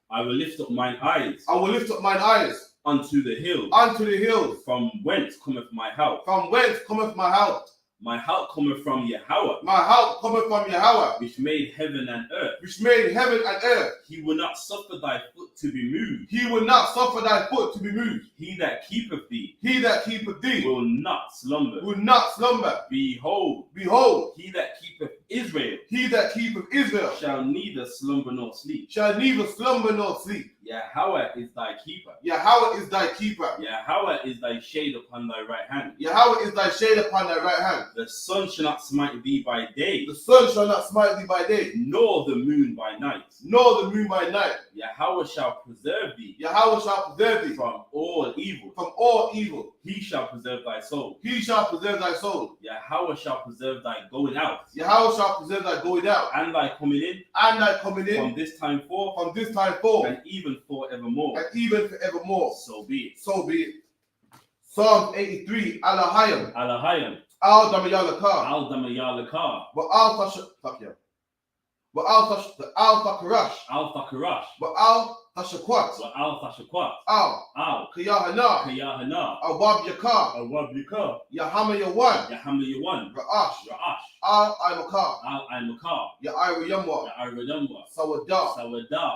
[SPEAKER 3] I will lift up mine eyes.
[SPEAKER 2] I will lift up mine eyes.
[SPEAKER 3] Unto the hills.
[SPEAKER 2] Unto the hills.
[SPEAKER 3] From whence cometh my help?
[SPEAKER 2] From whence cometh my help?
[SPEAKER 3] My help cometh from Yahweh.
[SPEAKER 2] My help cometh from Yahweh.
[SPEAKER 3] Which made heaven and earth.
[SPEAKER 2] Which made heaven and earth.
[SPEAKER 3] He will not suffer thy foot to be moved.
[SPEAKER 2] He will not suffer thy foot to be moved.
[SPEAKER 3] He that keepeth thee.
[SPEAKER 2] He that keepeth thee.
[SPEAKER 3] Will not slumber.
[SPEAKER 2] Will not slumber.
[SPEAKER 3] Behold.
[SPEAKER 2] Behold.
[SPEAKER 3] He that keepeth Israel.
[SPEAKER 2] He that keepeth Israel.
[SPEAKER 3] Shall neither slumber nor sleep.
[SPEAKER 2] Shall neither slumber nor sleep.
[SPEAKER 3] Yahweh is thy keeper.
[SPEAKER 2] Yahweh is thy keeper.
[SPEAKER 3] Yahweh is thy shade upon thy right hand.
[SPEAKER 2] Yahweh is thy shade upon thy right hand.
[SPEAKER 3] The sun shall not smite thee by day.
[SPEAKER 2] The sun shall not smite thee by day.
[SPEAKER 3] Nor the moon by night.
[SPEAKER 2] Nor the moon by night.
[SPEAKER 3] Yahweh shall preserve thee.
[SPEAKER 2] Yahweh shall preserve thee.
[SPEAKER 3] From all evil.
[SPEAKER 2] From all evil.
[SPEAKER 3] He shall preserve thy soul.
[SPEAKER 2] He shall preserve thy soul.
[SPEAKER 3] Yahweh shall preserve thy going out.
[SPEAKER 2] Yahweh shall preserve thy going out.
[SPEAKER 3] And thy coming in.
[SPEAKER 2] And thy coming in.
[SPEAKER 3] From this time forth.
[SPEAKER 2] From this time forth.
[SPEAKER 3] And even forevermore.
[SPEAKER 2] And even forevermore.
[SPEAKER 3] So be it.
[SPEAKER 2] So be it. Psalm 83. Alahayim.
[SPEAKER 3] Alahayim.
[SPEAKER 2] Al Damayalakar.
[SPEAKER 3] Al Damayalakar.
[SPEAKER 2] But Al Tashakwat. But Al Takarash.
[SPEAKER 3] Al Takarash.
[SPEAKER 2] But Al Tashakwat.
[SPEAKER 3] But Al Tashakwat.
[SPEAKER 2] Al Kiyahana.
[SPEAKER 3] Kiyahana.
[SPEAKER 2] Awab Yakar.
[SPEAKER 3] Awab Yakar.
[SPEAKER 2] Yahama Yawan.
[SPEAKER 3] Yahama Yawan.
[SPEAKER 2] Ra'ash.
[SPEAKER 3] Ra'ash.
[SPEAKER 2] Al Imakar.
[SPEAKER 3] Al Imakar.
[SPEAKER 2] Ya'ira Yamwa.
[SPEAKER 3] Ya'ira Yamwa.
[SPEAKER 2] Sawada.
[SPEAKER 3] Sawada.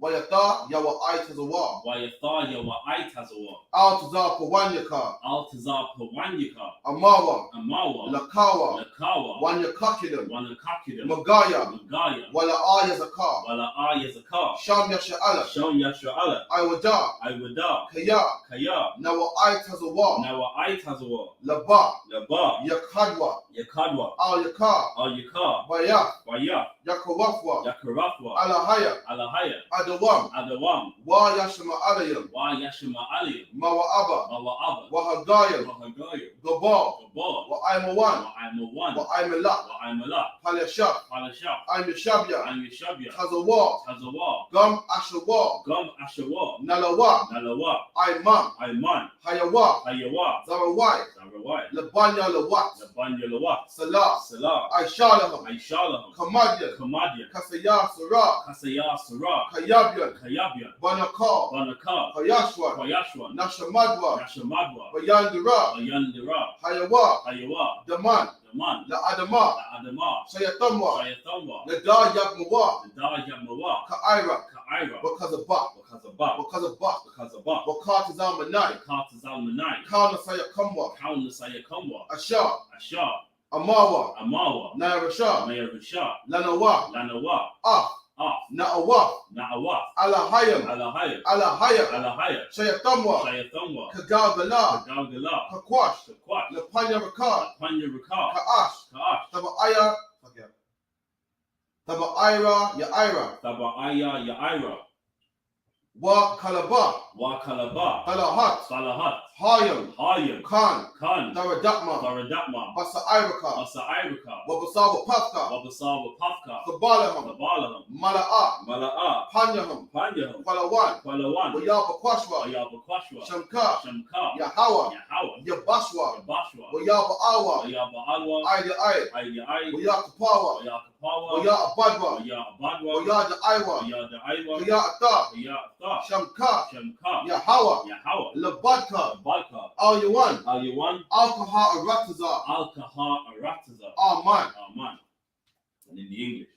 [SPEAKER 2] Wayatha Yawa Aitazawa.
[SPEAKER 3] Wayatha Yawa Aitazawa.
[SPEAKER 2] Altazar Pawanyaka.
[SPEAKER 3] Altazar Pawanyaka.
[SPEAKER 2] Amawa.
[SPEAKER 3] Amawa.
[SPEAKER 2] Lakawa.
[SPEAKER 3] Lakawa.
[SPEAKER 2] Wanyakakidam.
[SPEAKER 3] Wanyakakidam.
[SPEAKER 2] Magaya.
[SPEAKER 3] Magaya.
[SPEAKER 2] Wala Ayazakar.
[SPEAKER 3] Wala Ayazakar.
[SPEAKER 2] Sham Yasha'ala.
[SPEAKER 3] Sham Yasha'ala.
[SPEAKER 2] Iwada.
[SPEAKER 3] Iwada.
[SPEAKER 2] Kaya.
[SPEAKER 3] Kaya.
[SPEAKER 2] Nawa Aitazawa.
[SPEAKER 3] Nawa Aitazawa.
[SPEAKER 2] Laba.
[SPEAKER 3] Laba.
[SPEAKER 2] Yakadwa.
[SPEAKER 3] Yakadwa.
[SPEAKER 2] Al Yakar.
[SPEAKER 3] Al Yakar.
[SPEAKER 2] Baya.
[SPEAKER 3] Baya.
[SPEAKER 2] Yakawafwa.
[SPEAKER 3] Yakarafwa.
[SPEAKER 2] Alahaya.
[SPEAKER 3] Alahaya.
[SPEAKER 2] Adawam.
[SPEAKER 3] Adawam.
[SPEAKER 2] Wa Yashma Alayam.
[SPEAKER 3] Wa Yashma Aliyam.
[SPEAKER 2] Mawa Abba.
[SPEAKER 3] Mawa Abba.
[SPEAKER 2] Wahagayam.
[SPEAKER 3] Wahagayam.
[SPEAKER 2] Gabal.
[SPEAKER 3] Gabal.
[SPEAKER 2] Wa Aimawan.
[SPEAKER 3] Wa Aimawan.
[SPEAKER 2] Wa Aimalak.
[SPEAKER 3] Wa Aimalak.
[SPEAKER 2] Palashak.
[SPEAKER 3] Palashak.
[SPEAKER 2] Aimishabya.
[SPEAKER 3] Aimishabya.
[SPEAKER 2] Tazawa.
[SPEAKER 3] Tazawa.
[SPEAKER 2] Gum Ashawa.
[SPEAKER 3] Gum Ashawa.
[SPEAKER 2] Nalawa.
[SPEAKER 3] Nalawa.
[SPEAKER 2] Aiman.
[SPEAKER 3] Aiman.
[SPEAKER 2] Hayawa.
[SPEAKER 3] Hayawa.
[SPEAKER 2] Zarawai.
[SPEAKER 3] Zarawai. why.
[SPEAKER 2] Labanya Lawat.
[SPEAKER 3] Labanya Lawat.
[SPEAKER 2] Salah.
[SPEAKER 3] Salah.
[SPEAKER 2] I.S.U.P.K.
[SPEAKER 3] I.S.U.P.K.
[SPEAKER 2] Kamadian.
[SPEAKER 3] Kamadian.
[SPEAKER 2] Kasaya Sarah.
[SPEAKER 3] Kasaya Sarah.
[SPEAKER 2] Kayabian.
[SPEAKER 3] Kayabian.
[SPEAKER 2] Banakar.
[SPEAKER 3] Banakar.
[SPEAKER 2] Hayashwan.
[SPEAKER 3] Hayashwan.
[SPEAKER 2] Nashamadwa.
[SPEAKER 3] Nashamadwa.
[SPEAKER 2] Bayandira.
[SPEAKER 3] Bayandira.
[SPEAKER 2] Hayawa.
[SPEAKER 3] Hayawa.
[SPEAKER 2] Daman.
[SPEAKER 3] Daman.
[SPEAKER 2] La Adama.
[SPEAKER 3] La Adama.
[SPEAKER 2] Shayatamwa.
[SPEAKER 3] Shayatamwa.
[SPEAKER 2] La Daryabmawa.
[SPEAKER 3] The Daryabmawa.
[SPEAKER 2] Ka'ira.
[SPEAKER 3] Ka'ira.
[SPEAKER 2] Because of Bak.
[SPEAKER 3] Because of Bak.
[SPEAKER 2] Because of Bak.
[SPEAKER 3] Because of Bak.
[SPEAKER 2] Wakatazal Manai.
[SPEAKER 3] Kartazal Manai.
[SPEAKER 2] Kauna Sayakamwa.
[SPEAKER 3] Kauna Sayakamwa.
[SPEAKER 2] Ashar.
[SPEAKER 3] Ashar.
[SPEAKER 2] Amawa.
[SPEAKER 3] Amawa.
[SPEAKER 2] Nairashar.
[SPEAKER 3] Mayarashar.
[SPEAKER 2] Lanawa.
[SPEAKER 3] Lanawa.
[SPEAKER 2] Ah.
[SPEAKER 3] Ah.
[SPEAKER 2] Na'awaf.
[SPEAKER 3] Na'awaf.
[SPEAKER 2] Alahayam.
[SPEAKER 3] Alahayam.
[SPEAKER 2] Alahayam.
[SPEAKER 3] Alahayam.
[SPEAKER 2] Shayatamwa.
[SPEAKER 3] Shayatamwa.
[SPEAKER 2] Kagalgala.
[SPEAKER 3] Kagalgala.
[SPEAKER 2] Kakwash.
[SPEAKER 3] Kakwash.
[SPEAKER 2] Lapanya Rakar.
[SPEAKER 3] Panya Rakar.
[SPEAKER 2] Ka'ash.
[SPEAKER 3] Ka'ash.
[SPEAKER 2] Taba'aya. Taba'ira. Ya'ira.
[SPEAKER 3] Taba'aya Ya'ira.
[SPEAKER 2] Wa Kalaba.
[SPEAKER 3] Wa Kalaba.
[SPEAKER 2] Talahat.
[SPEAKER 3] Salahat.
[SPEAKER 2] Hayam.
[SPEAKER 3] Hayam.
[SPEAKER 2] Khan.
[SPEAKER 3] Khan.
[SPEAKER 2] Daradakma.
[SPEAKER 3] Daradakma.
[SPEAKER 2] Basa'iraka.
[SPEAKER 3] Masa'iraka.
[SPEAKER 2] Wabasawa Pafka.
[SPEAKER 3] Wabasawa Pafka.
[SPEAKER 2] Sabalaham.
[SPEAKER 3] Sabalaham.
[SPEAKER 2] Mala'a.
[SPEAKER 3] Mala'a.
[SPEAKER 2] Panyaham.
[SPEAKER 3] Panyaham.
[SPEAKER 2] Palawan.
[SPEAKER 3] Palawan.
[SPEAKER 2] Wayabakwashwa.
[SPEAKER 3] Wayabakwashwa.
[SPEAKER 2] Shamka.
[SPEAKER 3] Shamka.
[SPEAKER 2] Yahawa.
[SPEAKER 3] Yahawa.
[SPEAKER 2] Yabashwa.
[SPEAKER 3] Yabashwa.
[SPEAKER 2] Wayaba'awa.
[SPEAKER 3] Wayaba'alwa.
[SPEAKER 2] Ayda
[SPEAKER 3] Ayai.
[SPEAKER 2] Wayakapawa.
[SPEAKER 3] Wayakapawa.
[SPEAKER 2] Wayabadwa.
[SPEAKER 3] Wayabadwa.
[SPEAKER 2] Wayadaiwa.
[SPEAKER 3] Wayadaiwa.
[SPEAKER 2] Wayata.
[SPEAKER 3] Wayata.
[SPEAKER 2] Shamka.
[SPEAKER 3] Shamka.
[SPEAKER 2] Yahawa.
[SPEAKER 3] Yahawa.
[SPEAKER 2] Labadka.
[SPEAKER 3] Badka.
[SPEAKER 2] Al-Yawan.
[SPEAKER 3] Al-Yawan.
[SPEAKER 2] Al-Kaha Arataza.
[SPEAKER 3] Al-Kaha Arataza.
[SPEAKER 2] Aman.
[SPEAKER 3] Aman. And in the English,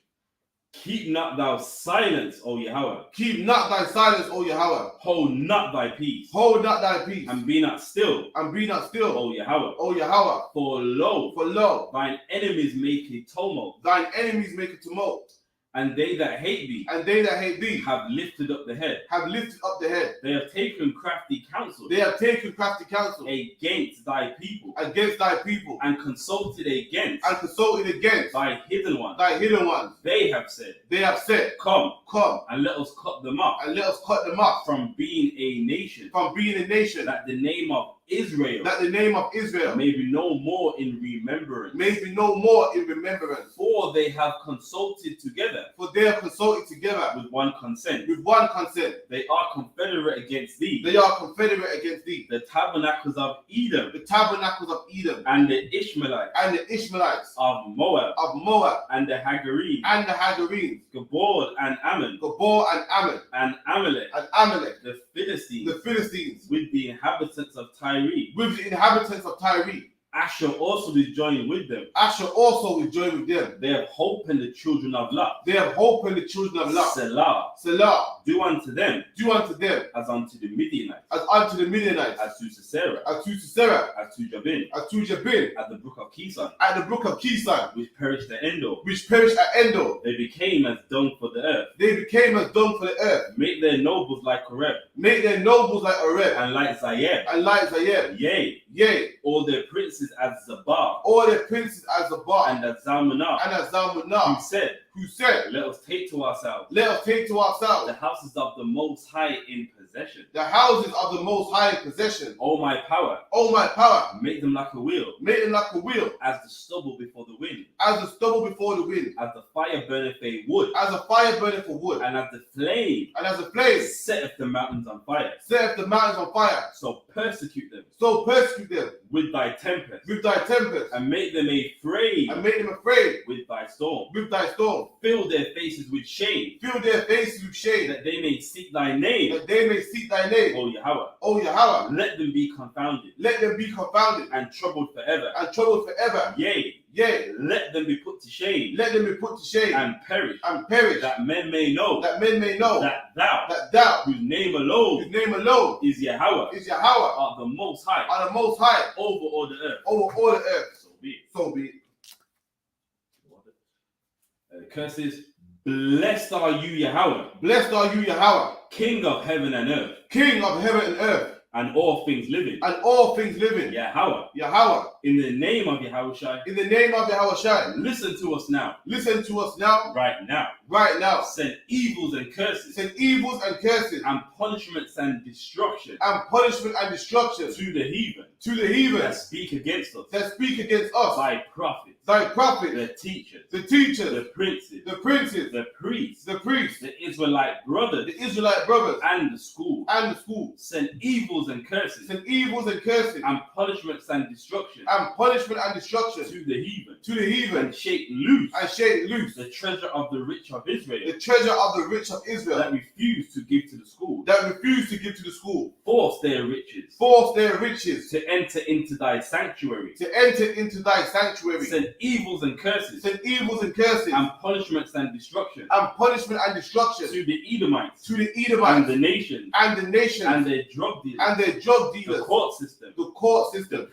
[SPEAKER 3] keep not thou silence, O Yahweh.
[SPEAKER 2] Keep not thy silence, O Yahweh.
[SPEAKER 3] Hold not thy peace.
[SPEAKER 2] Hold not thy peace.
[SPEAKER 3] And be not still,
[SPEAKER 2] And be not still,
[SPEAKER 3] O Yahweh.
[SPEAKER 2] O Yahweh.
[SPEAKER 3] For lo,
[SPEAKER 2] For lo,
[SPEAKER 3] thine enemies make a tumult,
[SPEAKER 2] thine enemies make a tumult,
[SPEAKER 3] and they that hate thee
[SPEAKER 2] and they that hate thee
[SPEAKER 3] have lifted up the head.
[SPEAKER 2] have lifted up the head.
[SPEAKER 3] They have taken crafty counsel
[SPEAKER 2] They have taken crafty counsel
[SPEAKER 3] against thy people,
[SPEAKER 2] against thy people,
[SPEAKER 3] and consulted against
[SPEAKER 2] and consulted against
[SPEAKER 3] thy hidden ones.
[SPEAKER 2] thy hidden ones.
[SPEAKER 3] They have said,
[SPEAKER 2] They have said,
[SPEAKER 3] come,
[SPEAKER 2] come,
[SPEAKER 3] and let us cut them off
[SPEAKER 2] and let us cut them off
[SPEAKER 3] from being a nation,
[SPEAKER 2] from being a nation,
[SPEAKER 3] that the name of Israel
[SPEAKER 2] that the name of Israel
[SPEAKER 3] may be no more in remembrance.
[SPEAKER 2] may be no more in remembrance.
[SPEAKER 3] For they have consulted together
[SPEAKER 2] For they have consulted together
[SPEAKER 3] with one consent.
[SPEAKER 2] with one consent.
[SPEAKER 3] They are confederate against thee,
[SPEAKER 2] They are confederate against thee.
[SPEAKER 3] the tabernacles of Edom,
[SPEAKER 2] The tabernacles of Edom,
[SPEAKER 3] and the Ishmaelites
[SPEAKER 2] and the Ishmaelites
[SPEAKER 3] of Moab,
[SPEAKER 2] of Moab,
[SPEAKER 3] and the Hagarenes,
[SPEAKER 2] and the Hagarenes,
[SPEAKER 3] Gabor and Ammon,
[SPEAKER 2] Gabor and Ammon,
[SPEAKER 3] and Amalek,
[SPEAKER 2] and Amalek,
[SPEAKER 3] the Philistines,
[SPEAKER 2] the Philistines,
[SPEAKER 3] with the inhabitants of Tyre.
[SPEAKER 2] with the inhabitants of Tyre.
[SPEAKER 3] Asher also is joined with them.
[SPEAKER 2] Asher also will join with them.
[SPEAKER 3] They have hope in the children of Lot.
[SPEAKER 2] They have hope in the children of Lot.
[SPEAKER 3] Selah.
[SPEAKER 2] Selah,
[SPEAKER 3] Do unto them
[SPEAKER 2] do unto them
[SPEAKER 3] as unto the Midianites,
[SPEAKER 2] as unto the Midianites,
[SPEAKER 3] as to Sisera,
[SPEAKER 2] as to Sisera,
[SPEAKER 3] as to Jabin,
[SPEAKER 2] as to Jabin,
[SPEAKER 3] at the brook of Kison,
[SPEAKER 2] at the brook of Kison,
[SPEAKER 3] which perished at Endor.
[SPEAKER 2] which perished at Endor.
[SPEAKER 3] They became as dung for the earth.
[SPEAKER 2] They became as dung for the earth.
[SPEAKER 3] Make their nobles like Horeb,
[SPEAKER 2] Make their nobles like Oreb,
[SPEAKER 3] and like Zayeb.
[SPEAKER 2] and like Zayeb.
[SPEAKER 3] Yea,
[SPEAKER 2] Yea,
[SPEAKER 3] all their princes as Zabah,
[SPEAKER 2] all their princes as Zabah,
[SPEAKER 3] and as Zalmunna,
[SPEAKER 2] and as
[SPEAKER 3] who
[SPEAKER 2] Zalmunna,
[SPEAKER 3] said,
[SPEAKER 2] who said,
[SPEAKER 3] let us take to ourselves
[SPEAKER 2] let us take to
[SPEAKER 3] the
[SPEAKER 2] ourselves
[SPEAKER 3] houses of the Most High in possession.
[SPEAKER 2] the houses of the Most High in possession.
[SPEAKER 3] O my power,
[SPEAKER 2] O my power,
[SPEAKER 3] make them like a wheel,
[SPEAKER 2] make them like a wheel,
[SPEAKER 3] as the stubble before the wind,
[SPEAKER 2] as the stubble before the wind,
[SPEAKER 3] as the fire burneth a wood,
[SPEAKER 2] as a fire burning for wood,
[SPEAKER 3] and as the flame
[SPEAKER 2] and as a flame
[SPEAKER 3] setteth the mountains on fire.
[SPEAKER 2] setteth the mountains on fire.
[SPEAKER 3] So persecute them
[SPEAKER 2] So persecute them
[SPEAKER 3] with thy tempest,
[SPEAKER 2] with thy tempest,
[SPEAKER 3] and make them afraid
[SPEAKER 2] and make them afraid
[SPEAKER 3] with thy storm.
[SPEAKER 2] with thy storm.
[SPEAKER 3] Fill their faces with shame,
[SPEAKER 2] Fill their faces with shame,
[SPEAKER 3] that they may seek thy name,
[SPEAKER 2] that they may seek thy name.
[SPEAKER 3] O Yahweh.
[SPEAKER 2] O Yahweh,
[SPEAKER 3] Let them be confounded
[SPEAKER 2] let them be confounded
[SPEAKER 3] and troubled forever.
[SPEAKER 2] and troubled forever.
[SPEAKER 3] Yea,
[SPEAKER 2] Yea,
[SPEAKER 3] let them be put to shame
[SPEAKER 2] let them be put to shame
[SPEAKER 3] and perish,
[SPEAKER 2] and perish,
[SPEAKER 3] that men may know
[SPEAKER 2] that men may know
[SPEAKER 3] that thou,
[SPEAKER 2] that thou,
[SPEAKER 3] whose name alone
[SPEAKER 2] whose name alone
[SPEAKER 3] is Yahweh,
[SPEAKER 2] is Yahweh,
[SPEAKER 3] art the Most High
[SPEAKER 2] are the Most High
[SPEAKER 3] over all the earth.
[SPEAKER 2] over all the earth.
[SPEAKER 3] So be it.
[SPEAKER 2] So be it.
[SPEAKER 3] Curses. Blessed are you, Yahweh,
[SPEAKER 2] Blessed are you, Yahweh,
[SPEAKER 3] King of heaven and earth,
[SPEAKER 2] King of heaven and earth,
[SPEAKER 3] and all things living.
[SPEAKER 2] and all things living.
[SPEAKER 3] Yahweh,
[SPEAKER 2] Yahweh,
[SPEAKER 3] in the name of Yahushua,
[SPEAKER 2] in the name of Yahweh,
[SPEAKER 3] listen to us now,
[SPEAKER 2] listen to us now,
[SPEAKER 3] right now.
[SPEAKER 2] right now.
[SPEAKER 3] Send evils and curses,
[SPEAKER 2] Send evils and curses,
[SPEAKER 3] and punishments and destruction
[SPEAKER 2] and punishment and destruction
[SPEAKER 3] to the heathen
[SPEAKER 2] to the heathens
[SPEAKER 3] that speak against us
[SPEAKER 2] that speak against us
[SPEAKER 3] by prophets
[SPEAKER 2] thy prophets,
[SPEAKER 3] the teachers,
[SPEAKER 2] the teachers,
[SPEAKER 3] the princes,
[SPEAKER 2] the princes,
[SPEAKER 3] the priests,
[SPEAKER 2] the
[SPEAKER 3] Israelite brothers,
[SPEAKER 2] the Israelite brothers,
[SPEAKER 3] and the school,
[SPEAKER 2] sent
[SPEAKER 3] evils and curses,
[SPEAKER 2] and
[SPEAKER 3] punishments and destruction,
[SPEAKER 2] punishment and destruction
[SPEAKER 3] to the heathen,
[SPEAKER 2] and
[SPEAKER 3] and shake loose,
[SPEAKER 2] the
[SPEAKER 3] treasure of the rich of Israel,
[SPEAKER 2] treasure of the rich of Israel,
[SPEAKER 3] that refuse to give to the school,
[SPEAKER 2] force their riches,
[SPEAKER 3] to enter into thy sanctuary,
[SPEAKER 2] send
[SPEAKER 3] evils and curses,
[SPEAKER 2] and
[SPEAKER 3] punishments and destruction,
[SPEAKER 2] to
[SPEAKER 3] the Edomites,
[SPEAKER 2] the
[SPEAKER 3] and the nations,
[SPEAKER 2] and
[SPEAKER 3] their drug dealers,
[SPEAKER 2] the
[SPEAKER 3] the court system, the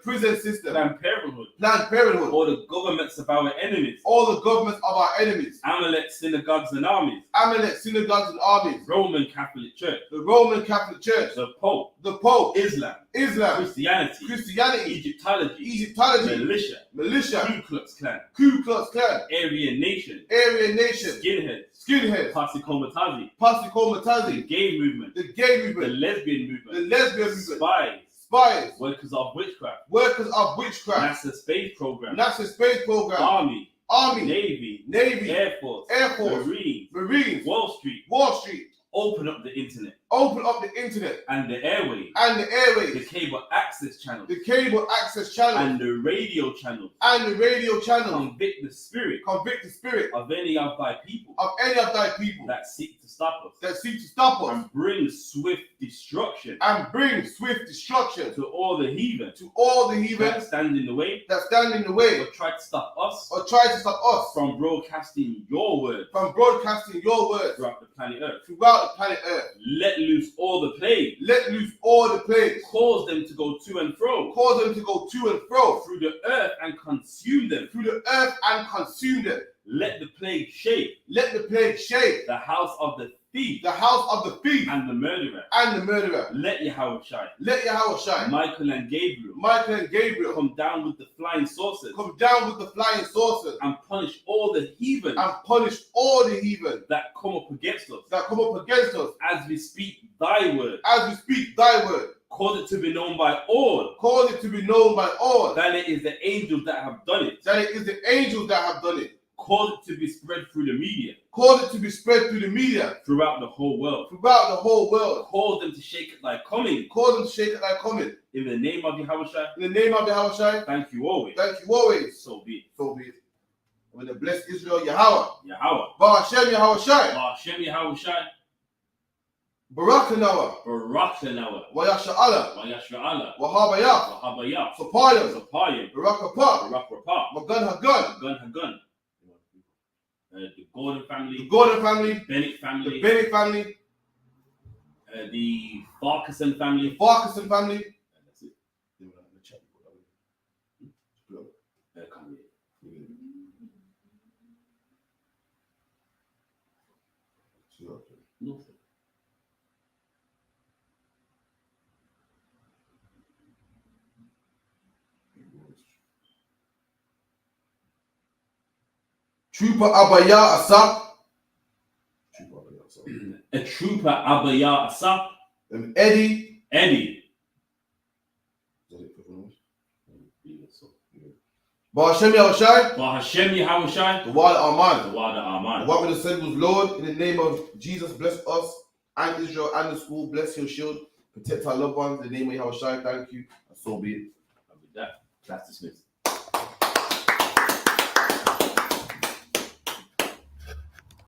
[SPEAKER 3] prison system, Planned Parenthood, all the governments of our enemies, Amalek synagogues and armies, Roman Catholic Church, the Pope, Islam, Christianity, Egyptology, militia, Ku Klux Klan, Aryan Nation, skinheads, Posse Comitazi, the gay movement, the lesbian movement, spies, workers of witchcraft, NASA space program, Army, Navy, Air Force, Marines, Wall Street, open up the internet, and the airwaves, the cable access channels, and the radio channels, convict the spirit of any of thy people, that seek to stop us, and bring swift destruction to all the heathen, that stand in the way, or try to stop us from broadcasting your word throughout the planet Earth. Let loose all the plagues. Cause them to go to and fro through the earth and consume them. Let the plague shake the house of the thief and the murderer. Let Yahweh, Michael and Gabriel come down with the flying saucers and punish all the heathen that come up against us as we speak thy word. Cause it to be known by all that it is the angels that have done it. Cause it to be spread through the media throughout the whole world. Cause them to shake at thy coming. In the name of Yahweh, thank you always. So be it.
[SPEAKER 2] When the blessed Israel Yahweh.
[SPEAKER 3] Hashem Yahweh Shai.
[SPEAKER 2] Barakanawa. Wayasha'ala. Wahabayah. Sapayim. Barakapah. Magan Hagun.
[SPEAKER 3] The Gordon family.
[SPEAKER 2] Bennett
[SPEAKER 3] family. The Farquharson family.
[SPEAKER 2] That's it. Trooper Abaya Asap.
[SPEAKER 3] A trooper Abaya Asap.
[SPEAKER 2] Eddie. Bahashem Yahushai. The Wada Arman. What we said was, Lord, in the name of Jesus, bless us and Israel and the school. Bless your shield. Protect our loved ones. In the name of Yahushai. Thank you. And so be it.
[SPEAKER 3] And with that, that's dismissed.